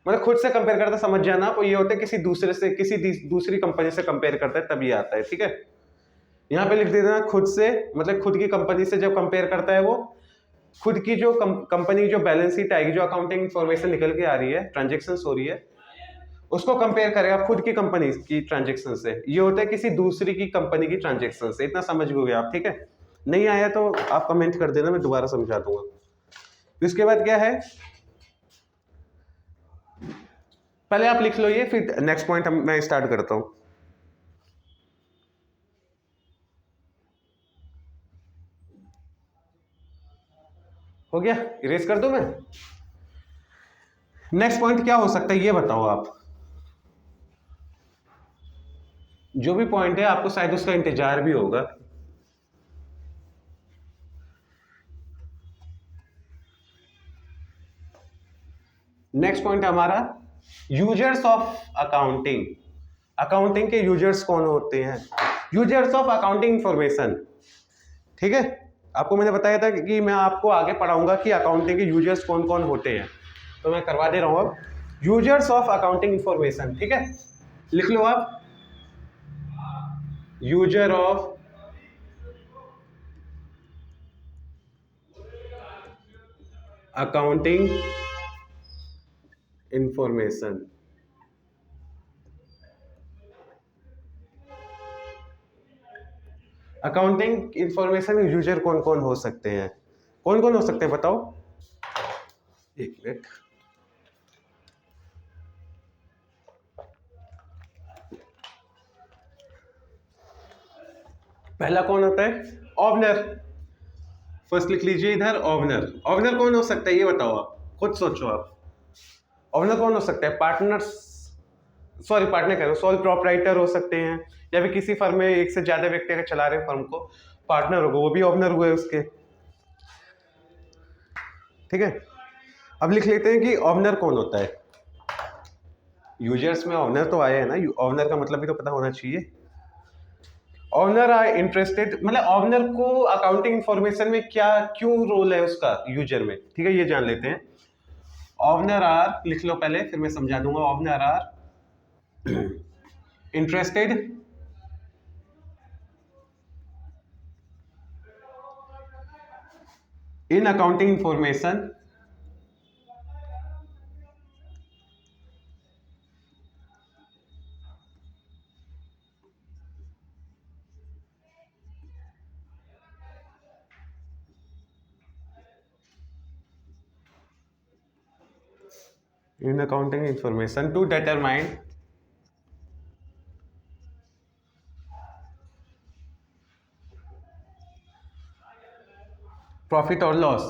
मतलब खुद से कंपेयर करता, समझ जाना। तो ये होता है किसी दूसरी कंपनी से कंपेयर करता है, तभी आता है, ठीक है। यहाँ पे लिख देना खुद से, मतलब खुद की कंपनी से जब कंपेयर करता है, वो खुद की जो कंपनी जो बैलेंस शीट आएगी, जो अकाउंटिंग इंफॉर्मेशन निकल के आ रही है, ट्रांजेक्शन हो रही है, उसको कंपेयर करेगा खुद की कंपनी की ट्रांजेक्शन से। ये होता है किसी दूसरी की कंपनी की ट्रांजेक्शन से। इतना समझ गए आप, ठीक है। नहीं आया तो आप कमेंट कर देना, मैं दोबारा समझा दूंगा। इसके बाद क्या है, पहले आप लिख लो ये, फिर नेक्स्ट पॉइंट मैं स्टार्ट करता हूं। हो गया, इरेज कर दूं मैं। नेक्स्ट पॉइंट क्या हो सकता है ये बताओ आप। जो भी पॉइंट है आपको शायद उसका इंतजार भी होगा। नेक्स्ट पॉइंट हमारा यूजर्स ऑफ अकाउंटिंग। अकाउंटिंग के यूजर्स कौन होते हैं? Users of accounting information. ठीक है, आपको मैंने बताया था कि मैं आपको आगे पढ़ाऊंगा कि अकाउंटिंग के यूजर्स कौन कौन होते हैं, तो मैं करवा दे रहा हूं अब। यूजर्स ऑफ अकाउंटिंग इंफॉर्मेशन, ठीक है, लिख लो आप। User of accounting information. Accounting information user कौन कौन हो सकते हैं? कौन कौन हो सकते हैं बताओ। एक मिनट, पहला कौन होता है? ऑवनर। फर्स्ट लिख लीजिए इधर, ऑवनर। ऑवनर कौन हो सकता है ये बताओ, आप खुद सोचो आप। ऑवनर कौन हो सकता है? पार्टनर्स, सॉरी पार्टनर कह रहा हूं, सोल प्रोप्राइटर हो सकते हैं, या फिर किसी फर्म में एक से ज्यादा व्यक्ति अगर चला रहे फर्म को, पार्टनर होगा, वो भी ऑवनर हुए उसके। ठीक है, अब लिख लेते हैं कि ऑवनर कौन होता है। यूजर्स में ऑवनर तो आया है ना, ऑवनर का मतलब भी तो पता होना चाहिए। ऑनर आर इंटरेस्टेड, मतलब ऑनर को अकाउंटिंग इंफॉर्मेशन में क्या क्यों रोल है उसका यूजर में, ठीक है, ये जान लेते हैं। ऑनर आर लिख लो पहले, फिर मैं समझा दूंगा। Owner are interested in accounting information in accounting information to determine profit और लॉस।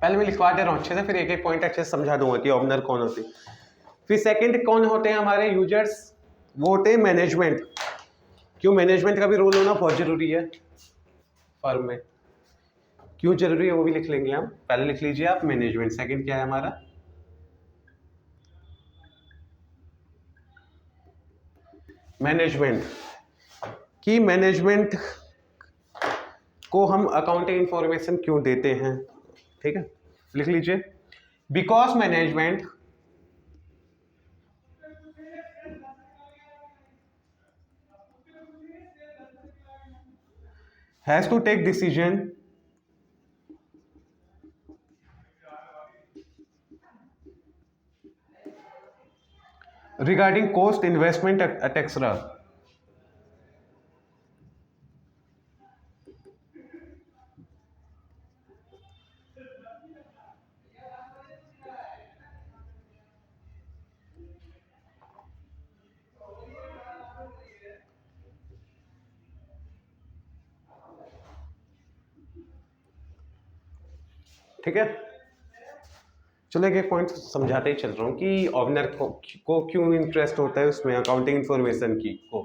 पहले मैं लिखवा दे रहा हूं अच्छे से, फिर एक एक पॉइंट अच्छे से समझा दूंगा कि ऑनर कौन होते हैं। फिर सेकंड कौन होते हैं हमारे यूजर्स? वो होते हैं मैनेजमेंट। क्यों मैनेजमेंट का भी रोल होना बहुत जरूरी है फर्म में, क्यों जरूरी है वो भी लिख लेंगे हम। पहले लिख लीजिए आप मैनेजमेंट। सेकंड क्या है हमारा? मैनेजमेंट। कि मैनेजमेंट को हम अकाउंटिंग इंफॉर्मेशन क्यों देते हैं, ठीक है, लिख लीजिए। Because management has to take decision regarding cost, investment, etc. ठीक है, चलो एक पॉइंट समझाते ही चल रहा हूँ कि ऑनर को क्यों इंटरेस्ट होता है उसमें अकाउंटिंग इंफॉर्मेशन की को।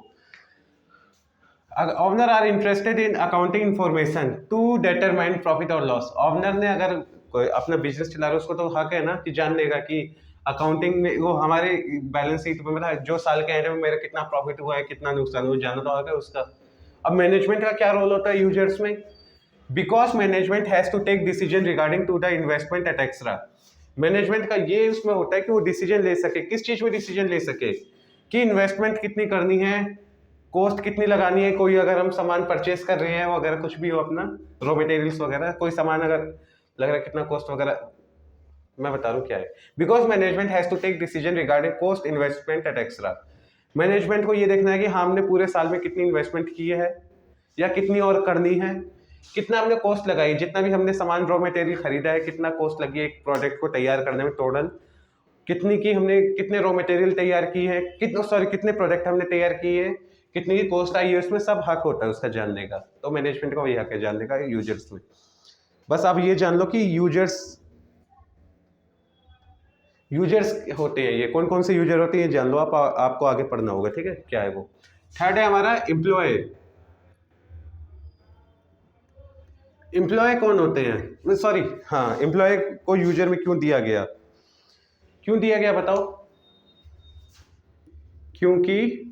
Owner are interested in accounting information to determine profit और लॉस। ऑनर ने अगर कोई अपना बिजनेस चला रहा है उसको तो हक है ना कि जान लेगा कि अकाउंटिंग में वो हमारे बैलेंस शीट में मतलब जो साल के एंड में मेरा कितना प्रॉफिट हुआ है कितना नुकसान हुआ, जाना तो हक है उसका। अब मैनेजमेंट का क्या रोल होता है यूजर्स में? Because management has to take decision regarding to the investment et extra. Management का ये उसमें होता है कि वो डिसीजन ले सके, किस चीज में डिसीजन ले सके कि इन्वेस्टमेंट कितनी करनी है, कॉस्ट कितनी लगानी है। कोई अगर हम सामान परचेस कर रहे हैं वो अगर कुछ भी हो अपना रॉ मटेरियल्स वगैरह, कोई सामान अगर लग रहा है कितना कॉस्ट वगैरह, मैं बता रहा हूँ क्या है। Because management has to take decision regarding cost, investment et extra. Management को ये देखना है कि हमने पूरे साल में कितनी इन्वेस्टमेंट की है या कितनी और करनी है, कितना हमने कॉस्ट लगाई, जितना भी हमने सामान रॉ मटेरियल खरीदा है, कितना कॉस्ट लगी है एक प्रोडक्ट को तैयार करने में, टोटल कितनी की हमने, कितने रॉ मटेरियल तैयार किए हैं, कितने सॉरी कितने प्रोडक्ट हमने तैयार किए हैं, कितनी की कॉस्ट आई है, उसमें सब हक होता है उसका जानने का। तो मैनेजमेंट का वही हक है जानने का यूजर्स में। बस आप ये जान लो कि यूजर्स यूजर्स होते हैं, ये कौन कौन से यूजर होते हैं ये जान लो आप, आपको आगे पढ़ना होगा, ठीक है, क्या है वो। थर्ड है हमारा एम्प्लॉय। एम्प्लॉय कौन होते हैं, सॉरी हाँ, एम्प्लॉय को यूजर में क्यों दिया गया, क्यों दिया गया बताओ। क्योंकि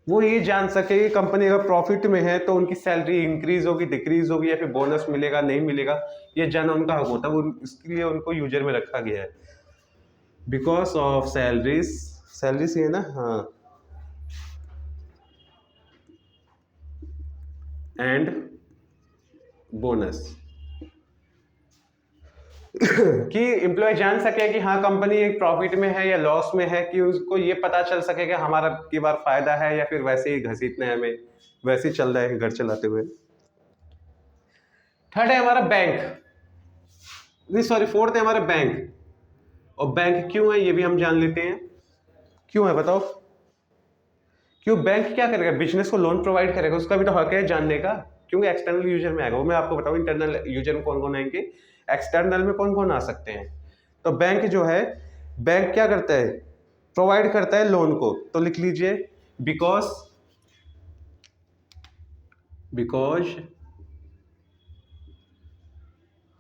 वो ये जान सके कि कंपनी अगर प्रॉफिट में है तो उनकी सैलरी इंक्रीज होगी, डिक्रीज होगी, या फिर बोनस मिलेगा नहीं मिलेगा, ये जानना उनका हक होता है, वो इसके लिए उनको यूजर में रखा गया है। बिकॉज ऑफ सैलरीज, सैलरीज ये ना, हाँ, एंड बोनस कि एम्प्लॉय जान सके कि हाँ कंपनी एक प्रॉफिट में है या लॉस में है, कि उसको ये पता चल सके कि हमारा की बार फायदा है या फिर वैसे ही घसीटना है हमें, वैसे ही चल रहा है घर चलाते हुए। थर्ड है हमारा बैंक, नहीं सॉरी फोर्थ है हमारा बैंक। और बैंक क्यों है ये भी हम जान लेते हैं, क्यों है बताओ। क्यों बैंक क्या करेगा, बिजनेस को लोन प्रोवाइड करेगा, उसका भी तो हक है जानने का, क्योंकि एक्सटर्नल यूजर में आएगा वो, मैं आपको बताऊं इंटरनल यूजर में कौन कौन आएंगे, एक्सटर्नल में कौन कौन आ सकते हैं। तो बैंक जो है, बैंक क्या करता है, प्रोवाइड करता है लोन को, तो लिख लीजिए बिकॉज, बिकॉज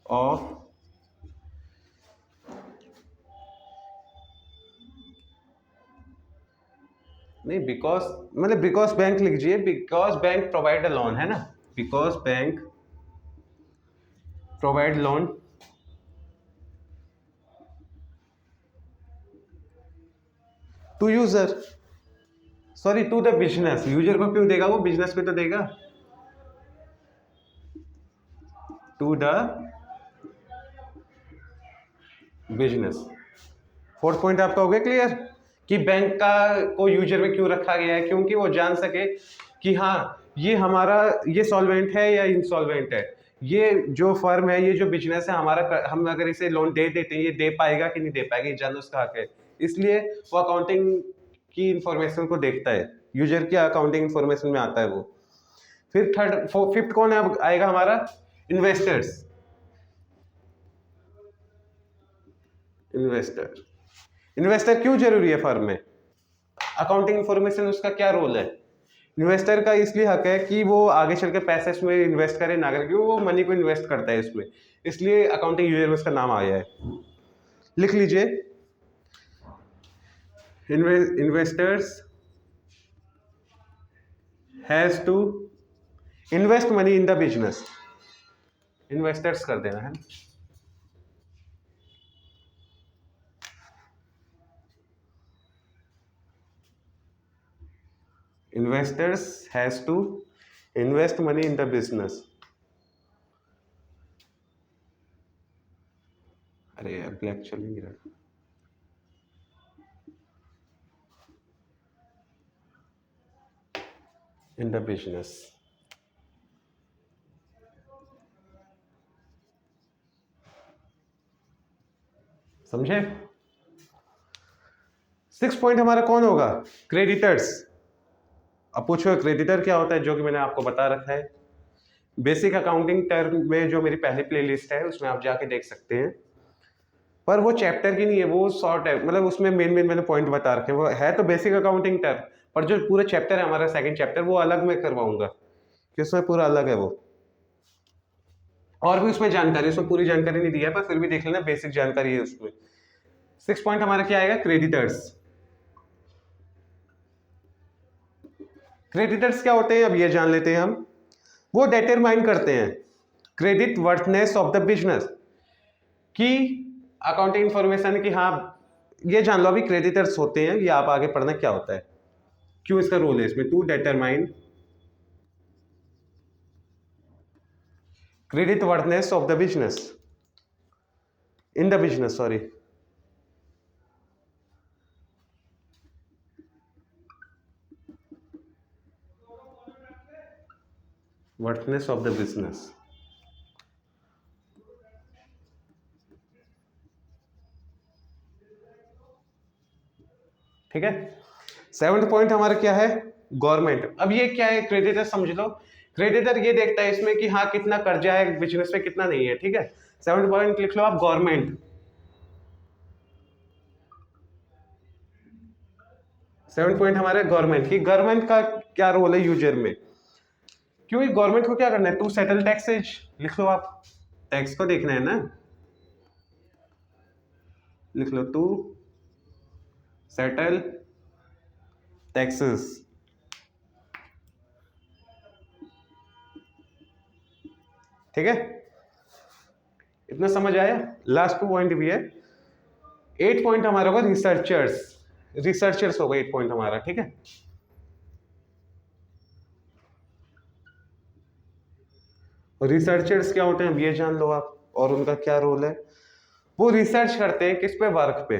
ऑफ, नहीं बिकॉज मतलब बिकॉज बैंक लिख लीजिए, because bank provide a loan, है ना, because bank provide loan to user, sorry to the business, user को क्यों देगा, वो बिजनेस में तो देगा, to the business. Fourth point आपका हो गया क्लियर, कि बैंक का को यूजर में क्यों रखा गया है, क्योंकि वो जान सके कि हाँ ये हमारा, ये सॉल्वेंट है या इंसॉल्वेंट है, ये जो फर्म है, ये जो बिजनेस है हमारा, हम अगर इसे लोन दे देते हैं ये दे पाएगा कि नहीं दे पाएगा, ये जानना उसका हक है। इसलिए वो अकाउंटिंग की इंफॉर्मेशन को देखता है, यूजर की अकाउंटिंग इंफॉर्मेशन में आता है वो। फिर थर्ड फिफ्थ कौन आएगा हमारा, इन्वेस्टर्स। इन्वेस्टर, इन्वेस्टर क्यों जरूरी है फर्म में, अकाउंटिंग इंफॉर्मेशन उसका क्या रोल है। इन्वेस्टर का इसलिए हक है कि वो आगे चल के पैसे इसमें इन्वेस्ट करे ना करे, क्योंकि वो मनी को इन्वेस्ट करता है इसमें, इसलिए अकाउंटिंग यूजर में उसका नाम आया है। लिख लीजिए investors has to invest money in the business, investors कर देना है। Investors has to invest money in the business. अरे यार ब्लैक चल नहीं रहा, इन द बिजनेस। समझे। सिक्स पॉइंट हमारा कौन होगा, क्रेडिटर्स। अब पूछो क्रेडिटर क्या होता है, जो कि मैंने आपको बता रखा है बेसिक अकाउंटिंग टर्म में, जो मेरी पहली प्लेलिस्ट है उसमें आप जाके देख सकते हैं। पर वो चैप्टर की नहीं है, वो शॉर्ट है, मतलब उसमें मेन मेन मैंने पॉइंट बता रखे हैं, वो है तो बेसिक अकाउंटिंग टर्म, पर जो पूरा चैप्टर है हमारा सेकंड चैप्टर वो अलग मैं करवाऊंगा, कि उसमें पूरा अलग है वो, और भी उसमें जानकारी, उसमें पूरी जानकारी नहीं दी है पर फिर भी देख लेना, बेसिक जानकारी है उसमें। सिक्स पॉइंट हमारा क्या आएगा, क्रेडिटर्स। क्रेडिटर्स क्या होते हैं अब ये जान लेते हैं हम। वो डिटरमाइन करते हैं credit worthiness of the business, कि अकाउंटिंग इंफॉर्मेशन की, हाँ ये जान लो अभी क्रेडिटर्स होते हैं, ये आप आगे पढ़ना क्या होता है, क्यों इसका रोल है इसमें, to determine credit worthiness of the business, in the business sorry. Worthiness of the business. ठीक है। सेवंथ पॉइंट हमारा क्या है, गवर्नमेंट। अब ये क्या है, क्रेडिटर समझ लो। क्रेडिटर ये देखता है इसमें कि हाँ कितना कर्जा है बिजनेस में, कितना नहीं है। ठीक है, सेवंथ पॉइंट लिख लो आप, गवर्नमेंट। सेवन पॉइंट हमारे गवर्नमेंट की, गवर्नमेंट का क्या रोल है यूजर में, क्योंकि गवर्नमेंट को क्या करना है, टू सेटल टैक्सेज। लिख लो आप, टैक्स को देखना है ना, लिख लो टू सेटल टैक्सेस। ठीक है, इतना समझ आया। लास्ट पॉइंट भी है, 8 पॉइंट हमारा होगा रिसर्चर्स। रिसर्चर्स होगा 8 पॉइंट हमारा। ठीक है, रिसर्चर्स क्या होते हैं अब ये जान लो आप, और उनका क्या रोल है। वो रिसर्च करते हैं किस पे, वर्क पे।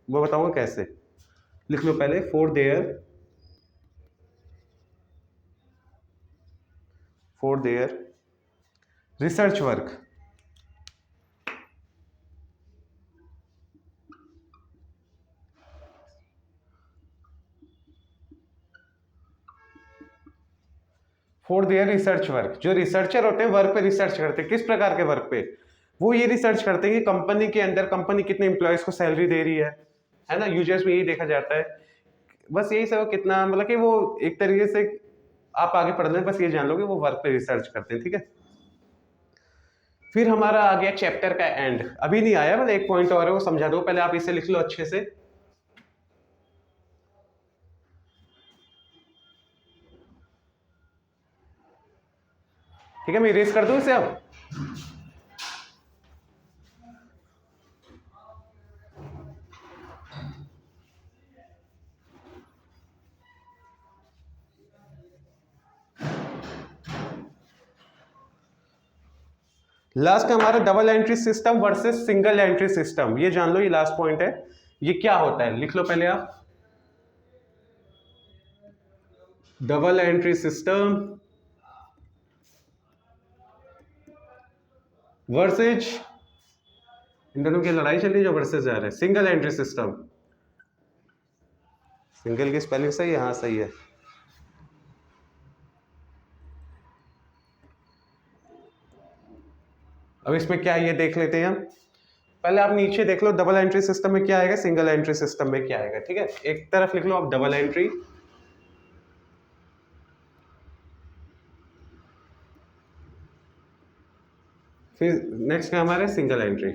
वो बताऊंगा कैसे। लिख लो पहले, for their research work. For their research work, जो रिसर्चर होते हैं वर्क पे रिसर्च करते हैं। किस प्रकार के वर्क पे, वो ये रिसर्च करते हैं कि कंपनी के अंदर कंपनी कितने एम्प्लॉयज को सैलरी दे रही है ना। यूजर्स में यही देखा जाता है, बस यही सब, कितना मतलब कि वो एक तरीके से, आप आगे पढ़ लें, बस ये जान लो कि वो वर्क पे रिसर्च करते हैं। ठीक है, फिर हमारा आ गया चैप्टर का एंड। अभी नहीं आया, मतलब एक पॉइंट और है वो समझा दो, पहले आप इसे लिख लो अच्छे से। ठीक है, मैं इरेज कर दूं इसे अब। लास्ट हमारा double entry system versus single entry system, ये जान लो, ये लास्ट पॉइंट है। ये क्या होता है, लिख लो पहले आप, डबल एंट्री सिस्टम वर्सेज, इन दोनों की लड़ाई चल रही है, जो वर्सेज जा रहा है, सिंगल एंट्री सिस्टम। सिंगल की स्पेलिंग सही है, हाँ सही है। अब इसमें क्या है ये देख लेते हैं हम। पहले आप नीचे देख लो, डबल एंट्री सिस्टम में क्या आएगा, सिंगल एंट्री सिस्टम में क्या आएगा। ठीक है, एक तरफ लिख लो आप डबल एंट्री, फिर नेक्स्ट है हमारे सिंगल एंट्री।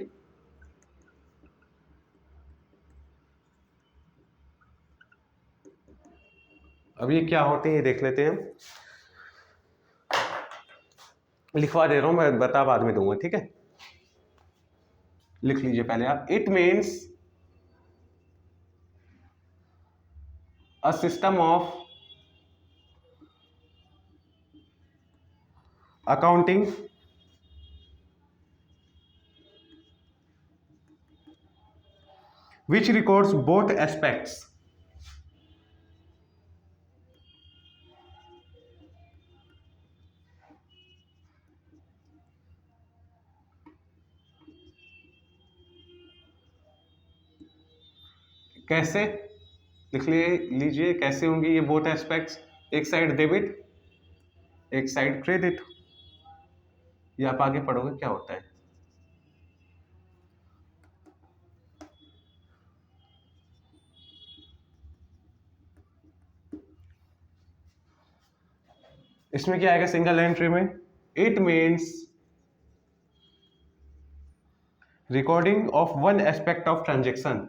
अब ये क्या होते हैं ये देख लेते हैं हम। लिखवा दे रहा हूं मैं, बता बाद में दूंगा। ठीक है, लिख लीजिए पहले आप, it means a system of accounting which records both aspects, कैसे, लिख लीजिए कैसे होंगी ये बोथ एस्पेक्ट्स। एक साइड डेबिट, एक साइड क्रेडिट। ये आप आगे पढ़ोगे क्या होता है। इसमें क्या आएगा सिंगल एंट्री में, it means recording of one aspect of transaction.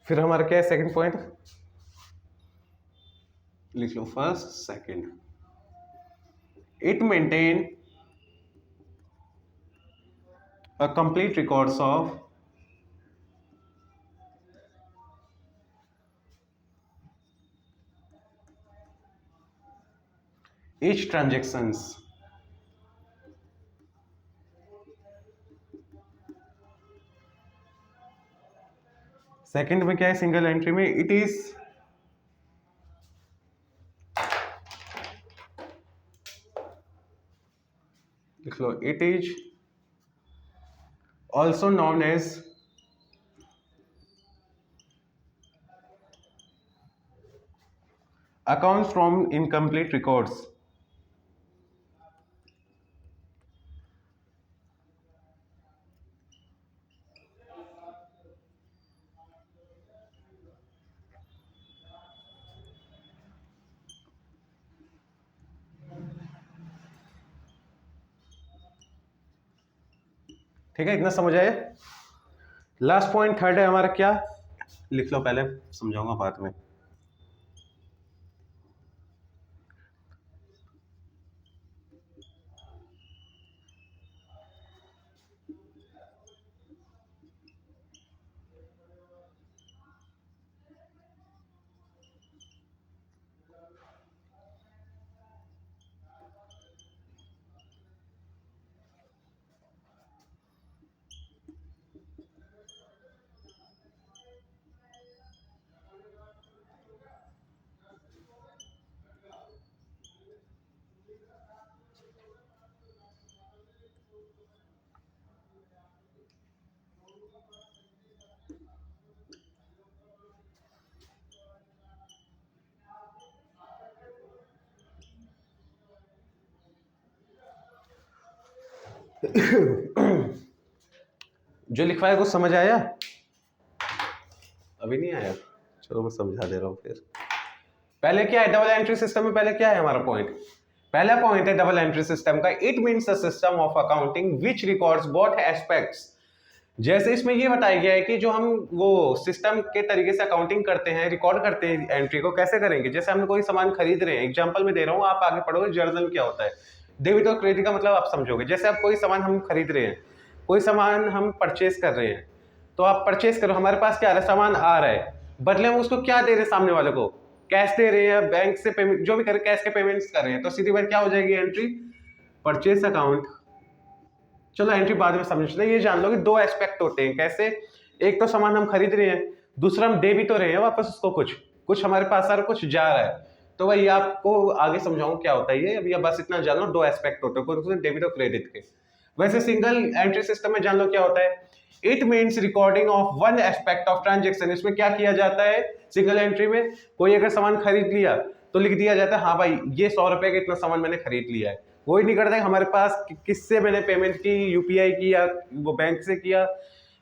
फिर हमारा क्या है सेकंड पॉइंट, लिख लो first second, it maintain a complete records of each transactions. Second में क्या है सिंगल एंट्री में, इट इज लिख लो, it is also known as accounts from incomplete records. ठीक है, इतना समझ आए। लास्ट पॉइंट थर्ड है हमारा, क्या लिख लो, पहले समझाऊंगा बाद में। जो लिखवा है कुछ समझ आया? अभी नहीं आया? चलो मैं समझा दे रहा हूं फिर। पहले क्या है डबल एंट्री सिस्टम में, पहले क्या है हमारा पॉइंट, पहला पॉइंट है डबल एंट्री सिस्टम का, it means a system of accounting which records both aspects. जैसे इसमें ये बताया गया है कि जो हम वो सिस्टम के तरीके से अकाउंटिंग करते हैं, रिकॉर्ड करते हैं एंट्री को, कैसे करेंगे। जैसे हम कोई सामान खरीद रहे हैं, एग्जांपल में दे रहा हूं, आप आगे पढ़ोगे जर्नल क्या होता है, डेबिट और क्रेडिट का मतलब आप समझोगे। जैसे आप कोई सामान हम खरीद रहे हैं, कोई सामान हम परचेज कर रहे हैं, तो आप परचेज करो, हमारे पास क्या आ रहा है, सामान आ रहा है, बदले में उसको क्या दे रहे हैं सामने वाले को, कैश दे रहे हैं, बैंक से पेमेंट जो भी करे कैश के पेमेंट्स कर रहे हैं, तो सीधी बात क्या हो जाएगी एंट्री, परचेज अकाउंट। चलो एंट्री बाद में समझते हैं, ये जान लो कि दो एस्पेक्ट होते हैं। कैसे, एक तो सामान हम खरीद रहे हैं, दूसरा हम दे भी तो रहे हैं वापस उसको, कुछ कुछ हमारे पास आ रहा है, कुछ जा रहा है। तो वही आपको आगे समझाऊं क्या होता है ये, अभी बस इतना जान लो, दो एस्पेक्ट होते हैं डेबिट और क्रेडिट के। वैसे सिंगल एंट्री सिस्टम में जान लो क्या होता है, it means recording of one aspect of transaction. इसमें क्या किया जाता है सिंगल एंट्री में, कोई अगर सामान खरीद लिया तो लिख दिया जाता है, हाँ भाई ये 100 रुपए का इतना सामान मैंने खरीद लिया है। वही नहीं करता है हमारे पास किससे मैंने पेमेंट की, यूपीआई की या वो बैंक से किया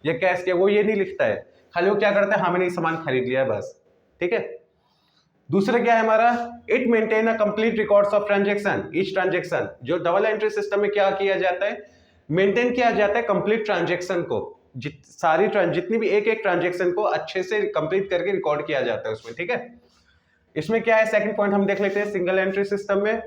या कैश किया, वो ये नहीं लिखता है। खाली वो क्या करता है, हाँ मैंने ये सामान खरीद लिया है बस। ठीक है, दूसरा क्या है हमारा, it maintain a complete records of transaction each transaction. जो डबल एंट्री सिस्टम में क्या किया जाता है, मेंटेन किया जाता है कंप्लीट ट्रांजेक्शन को, जितनी भी एक एक ट्रांजेक्शन को अच्छे से कंप्लीट करके रिकॉर्ड किया जाता है उसमें। ठीक है, इसमें क्या है सेकंड पॉइंट हम देख लेते हैं सिंगल एंट्री सिस्टम में,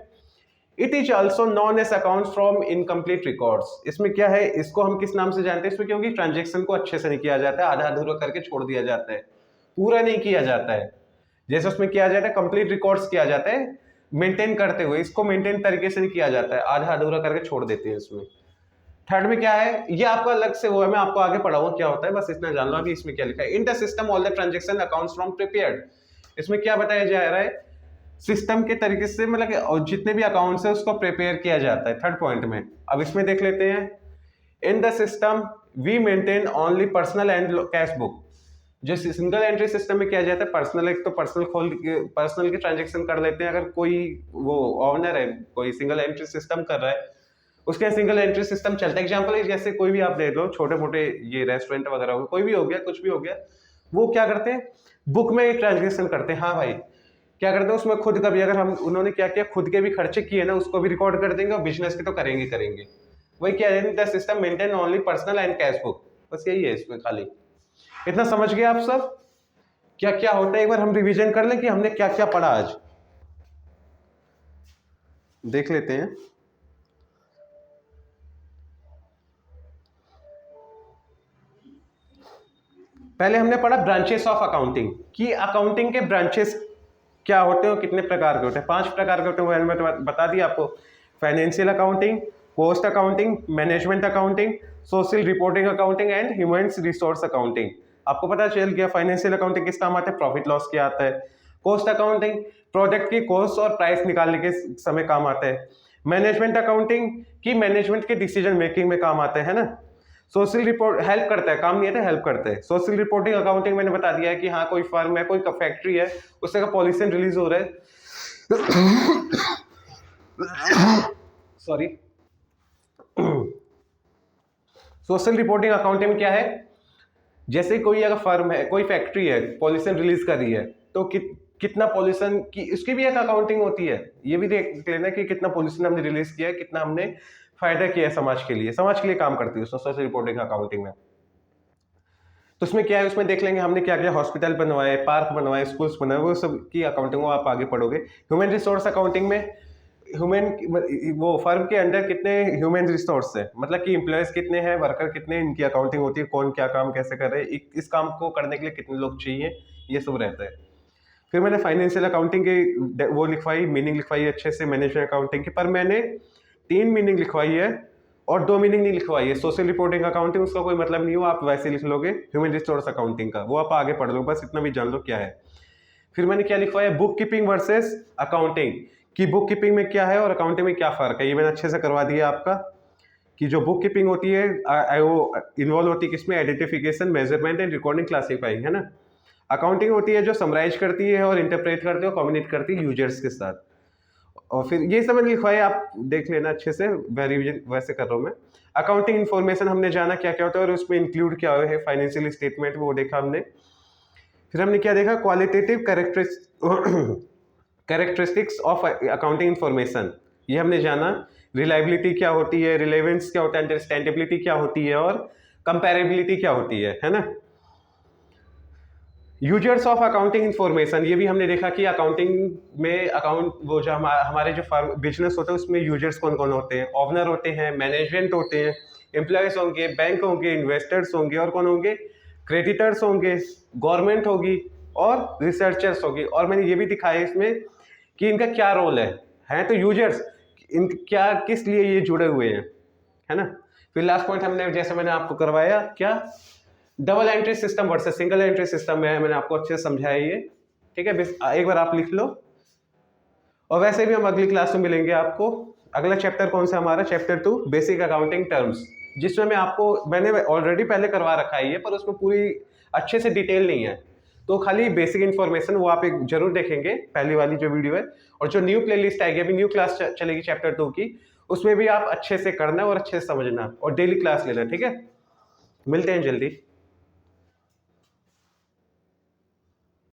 it is also known as account from incomplete records. इसमें क्या है, इसको हम किस नाम से जानते हैं, इसमें क्योंकि ट्रांजेक्शन को अच्छे से नहीं किया जाता है, आधा अधूरा करके छोड़ दिया जाता है, पूरा नहीं किया जाता है। जैसे उसमें किया जाता है कंप्लीट रिकॉर्ड्स किया जाता है मेंटेन करते हुए, इसको मेंटेन तरीके से नहीं किया जाता है, आधा अधूरा करके छोड़ देते हैं इसमें। थर्ड में क्या है, ये आपका अलग से वो है, मैं आपको आगे पढ़ाऊंगा क्या होता है, बस इतना जान लो अभी इसमें क्या लिखा है, इन the system all the transaction accounts from prepared. इसमें क्या बताया जा रहा है, सिस्टम के तरीके से मतलब कि और जितने भी अकाउंट्स है उसको प्रिपेयर किया जाता है थर्ड पॉइंट में। अब इसमें देख लेते हैं, in the system we maintain only personal and cash book. जो सिंगल एंट्री सिस्टम में किया जाता है पर्सनल, एक तो पर्सनल खोल के पर्सनल के ट्रांजेक्शन कर लेते हैं, अगर कोई वो ओनर है कोई सिंगल एंट्री सिस्टम कर रहा है उसके सिंगल एंट्री सिस्टम चलता है। एग्जांपल है जैसे कोई भी आप देख लो, छोटे मोटे ये रेस्टोरेंट वगैरह हो, कोई भी हो गया, कुछ भी हो गया, वो क्या करते हैं बुक में एक ट्रांजेक्शन करते हैं। हाँ भाई क्या करते हैं उसमें खुद का भी, अगर हम उन्होंने क्या किया खुद के भी खर्चे किए ना उसको भी रिकॉर्ड कर देंगे, और बिजनेस के तो करेंगे करेंगे। वही क्या है, the system maintain only personal and cash book, बस यही है इसमें खाली। इतना समझ गए आप सब क्या क्या होता है, एक बार हम रिवीजन कर लें कि हमने क्या क्या पढ़ा आज, देख लेते हैं। पहले हमने पढ़ा ब्रांचेस ऑफ अकाउंटिंग, कि अकाउंटिंग के ब्रांचेस क्या होते हैं और कितने प्रकार के होते हैं। 5 प्रकार के होते हैं, वो मैंने बता दिया आपको। Financial accounting, cost accounting, management accounting, social reporting accounting and human resource accounting. आपको पता चल गया फाइनेंशियल अकाउंटिंग किस काम आता है, प्रॉफिट लॉस क्या आता है। कॉस्ट अकाउंटिंग प्रोडक्ट की कॉस्ट और प्राइस निकालने के समय काम आता है। मैनेजमेंट अकाउंटिंग की मैनेजमेंट के डिसीजन मेकिंग में काम आता है ना। सोशल रिपोर्ट हेल्प करता है, काम नहीं आता, हेल्प करता है। सोशल रिपोर्टिंग अकाउंटिंग मैंने बता दिया है कि हाँ कोई फर्म है, कोई फैक्ट्री है, उससे का पॉल्यूशन रिलीज हो रहा है, सॉरी। सोशल रिपोर्टिंग अकाउंटिंग में क्या है, जैसे कोई अगर फर्म है, कोई फैक्ट्री है, पॉल्यूशन रिलीज कर रही है, तो कितना पॉल्यूशन की, उसकी भी एक अकाउंटिंग होती है। ये भी देख लेना कि कितना पॉल्यूशन हमने रिलीज किया है, कितना हमने फायदा किया है समाज के लिए। समाज के लिए काम करती है सोशल रिपोर्टिंग अकाउंटिंग में। तो उसमें क्या है, उसमें देख लेंगे हमने क्या किया, हॉस्पिटल बनवाए, पार्क बनवाए, स्कूल्स बनाए, वो सब की अकाउंटिंग वो आप आगे पढ़ोगे। ह्यूमन रिसोर्स अकाउंटिंग में ह्यूमन, वो फर्म के अंदर कितने ह्यूमन रिसोर्स है, मतलब कि एम्प्लॉयज कितने हैं, वर्कर कितने हैं, इनकी अकाउंटिंग होती है, कौन क्या काम कैसे कर रहे हैं, इस काम को करने के लिए कितने लोग चाहिए, ये सब रहता है। फिर मैंने फाइनेंशियल अकाउंटिंग की वो लिखवाई, मीनिंग लिखवाई अच्छे से मैनेजमेंट अकाउंटिंग की, पर मैंने 3 मीनिंग लिखवाई है और 2 मीनिंग नहीं लिखवाई है। सोशल रिपोर्टिंग अकाउंटिंग उसका कोई मतलब नहीं हो, आप वैसे लिख लोगे। ह्यूमन रिसोर्स अकाउंटिंग का वो आप आगे पढ़ लो, बस इतना भी जान लो क्या है। फिर मैंने क्या लिखवाया, बुक कीपिंग वर्सेस अकाउंटिंग, कि बुक कीपिंग में क्या है और अकाउंटिंग में क्या फर्क है, ये मैंने अच्छे से करवा दिया आपका। कि जो बुक कीपिंग होती है वो इन्वॉल्व होती है किसमें, identification, measurement and recording, classifying, है ना। अकाउंटिंग होती है जो समराइज करती है और इंटरप्रेट करती है और कम्युनिकेट करती है यूजर्स के साथ। और फिर ये सब मैंने लिखवाया, आप देख लेना अच्छे से, रिवीजन वैसे कर रहा हूँ मैं। अकाउंटिंग इन्फॉर्मेशन हमने जाना क्या क्या होता है और उसमें इंक्लूड क्या है, फाइनेंशियल स्टेटमेंट वो देखा हमने। फिर हमने क्या देखा, qualitative characteristics of accounting information, ये हमने जाना। रिलायबिलिटी क्या होती है, रिलेवेंस क्या होता है, अंडरस्टैंडेबिलिटी क्या होती है और कंपेरेबिलिटी क्या होती है ना। यूजर्स ऑफ अकाउंटिंग इन्फॉर्मेशन, ये भी हमने देखा कि अकाउंटिंग में अकाउंट वो जो हमारे जो फार्म बिजनेस होता है उसमें यूजर्स कौन कौन होते हैं, ओनर होते हैं, मैनेजमेंट होते हैं, एम्प्लॉयज होंगे, बैंक होंगे, इन्वेस्टर्स होंगे और कौन होंगे, क्रेडिटर्स होंगे, गवर्नमेंट होगी और रिसर्चर्स होगी। और मैंने ये भी दिखाया इसमें कि इनका क्या रोल है तो यूजर्स इन क्या किस लिए ये जुड़े हुए हैं, है ना। फिर लास्ट पॉइंट हमने जैसे मैंने आपको करवाया क्या, double entry system versus single entry system में मैंने आपको अच्छे से समझाया ये, ठीक है। एक बार आप लिख लो और वैसे भी हम अगली क्लास में मिलेंगे आपको। अगला चैप्टर कौन सा हमारा, चैप्टर 2 बेसिक अकाउंटिंग टर्म्स, जिसमें मैंने ऑलरेडी पहले करवा रखा है ये, पर उसमें पूरी अच्छे से डिटेल नहीं है, तो खाली बेसिक इन्फॉर्मेशन वो आप एक जरूर देखेंगे, पहली वाली जो वीडियो है। और जो न्यू प्लेलिस्ट आएगी, अभी न्यू क्लास चलेगी चैप्टर 2 की, उसमें भी आप अच्छे से करना और अच्छे से समझना और डेली क्लास लेना, ठीक है। मिलते हैं जल्दी।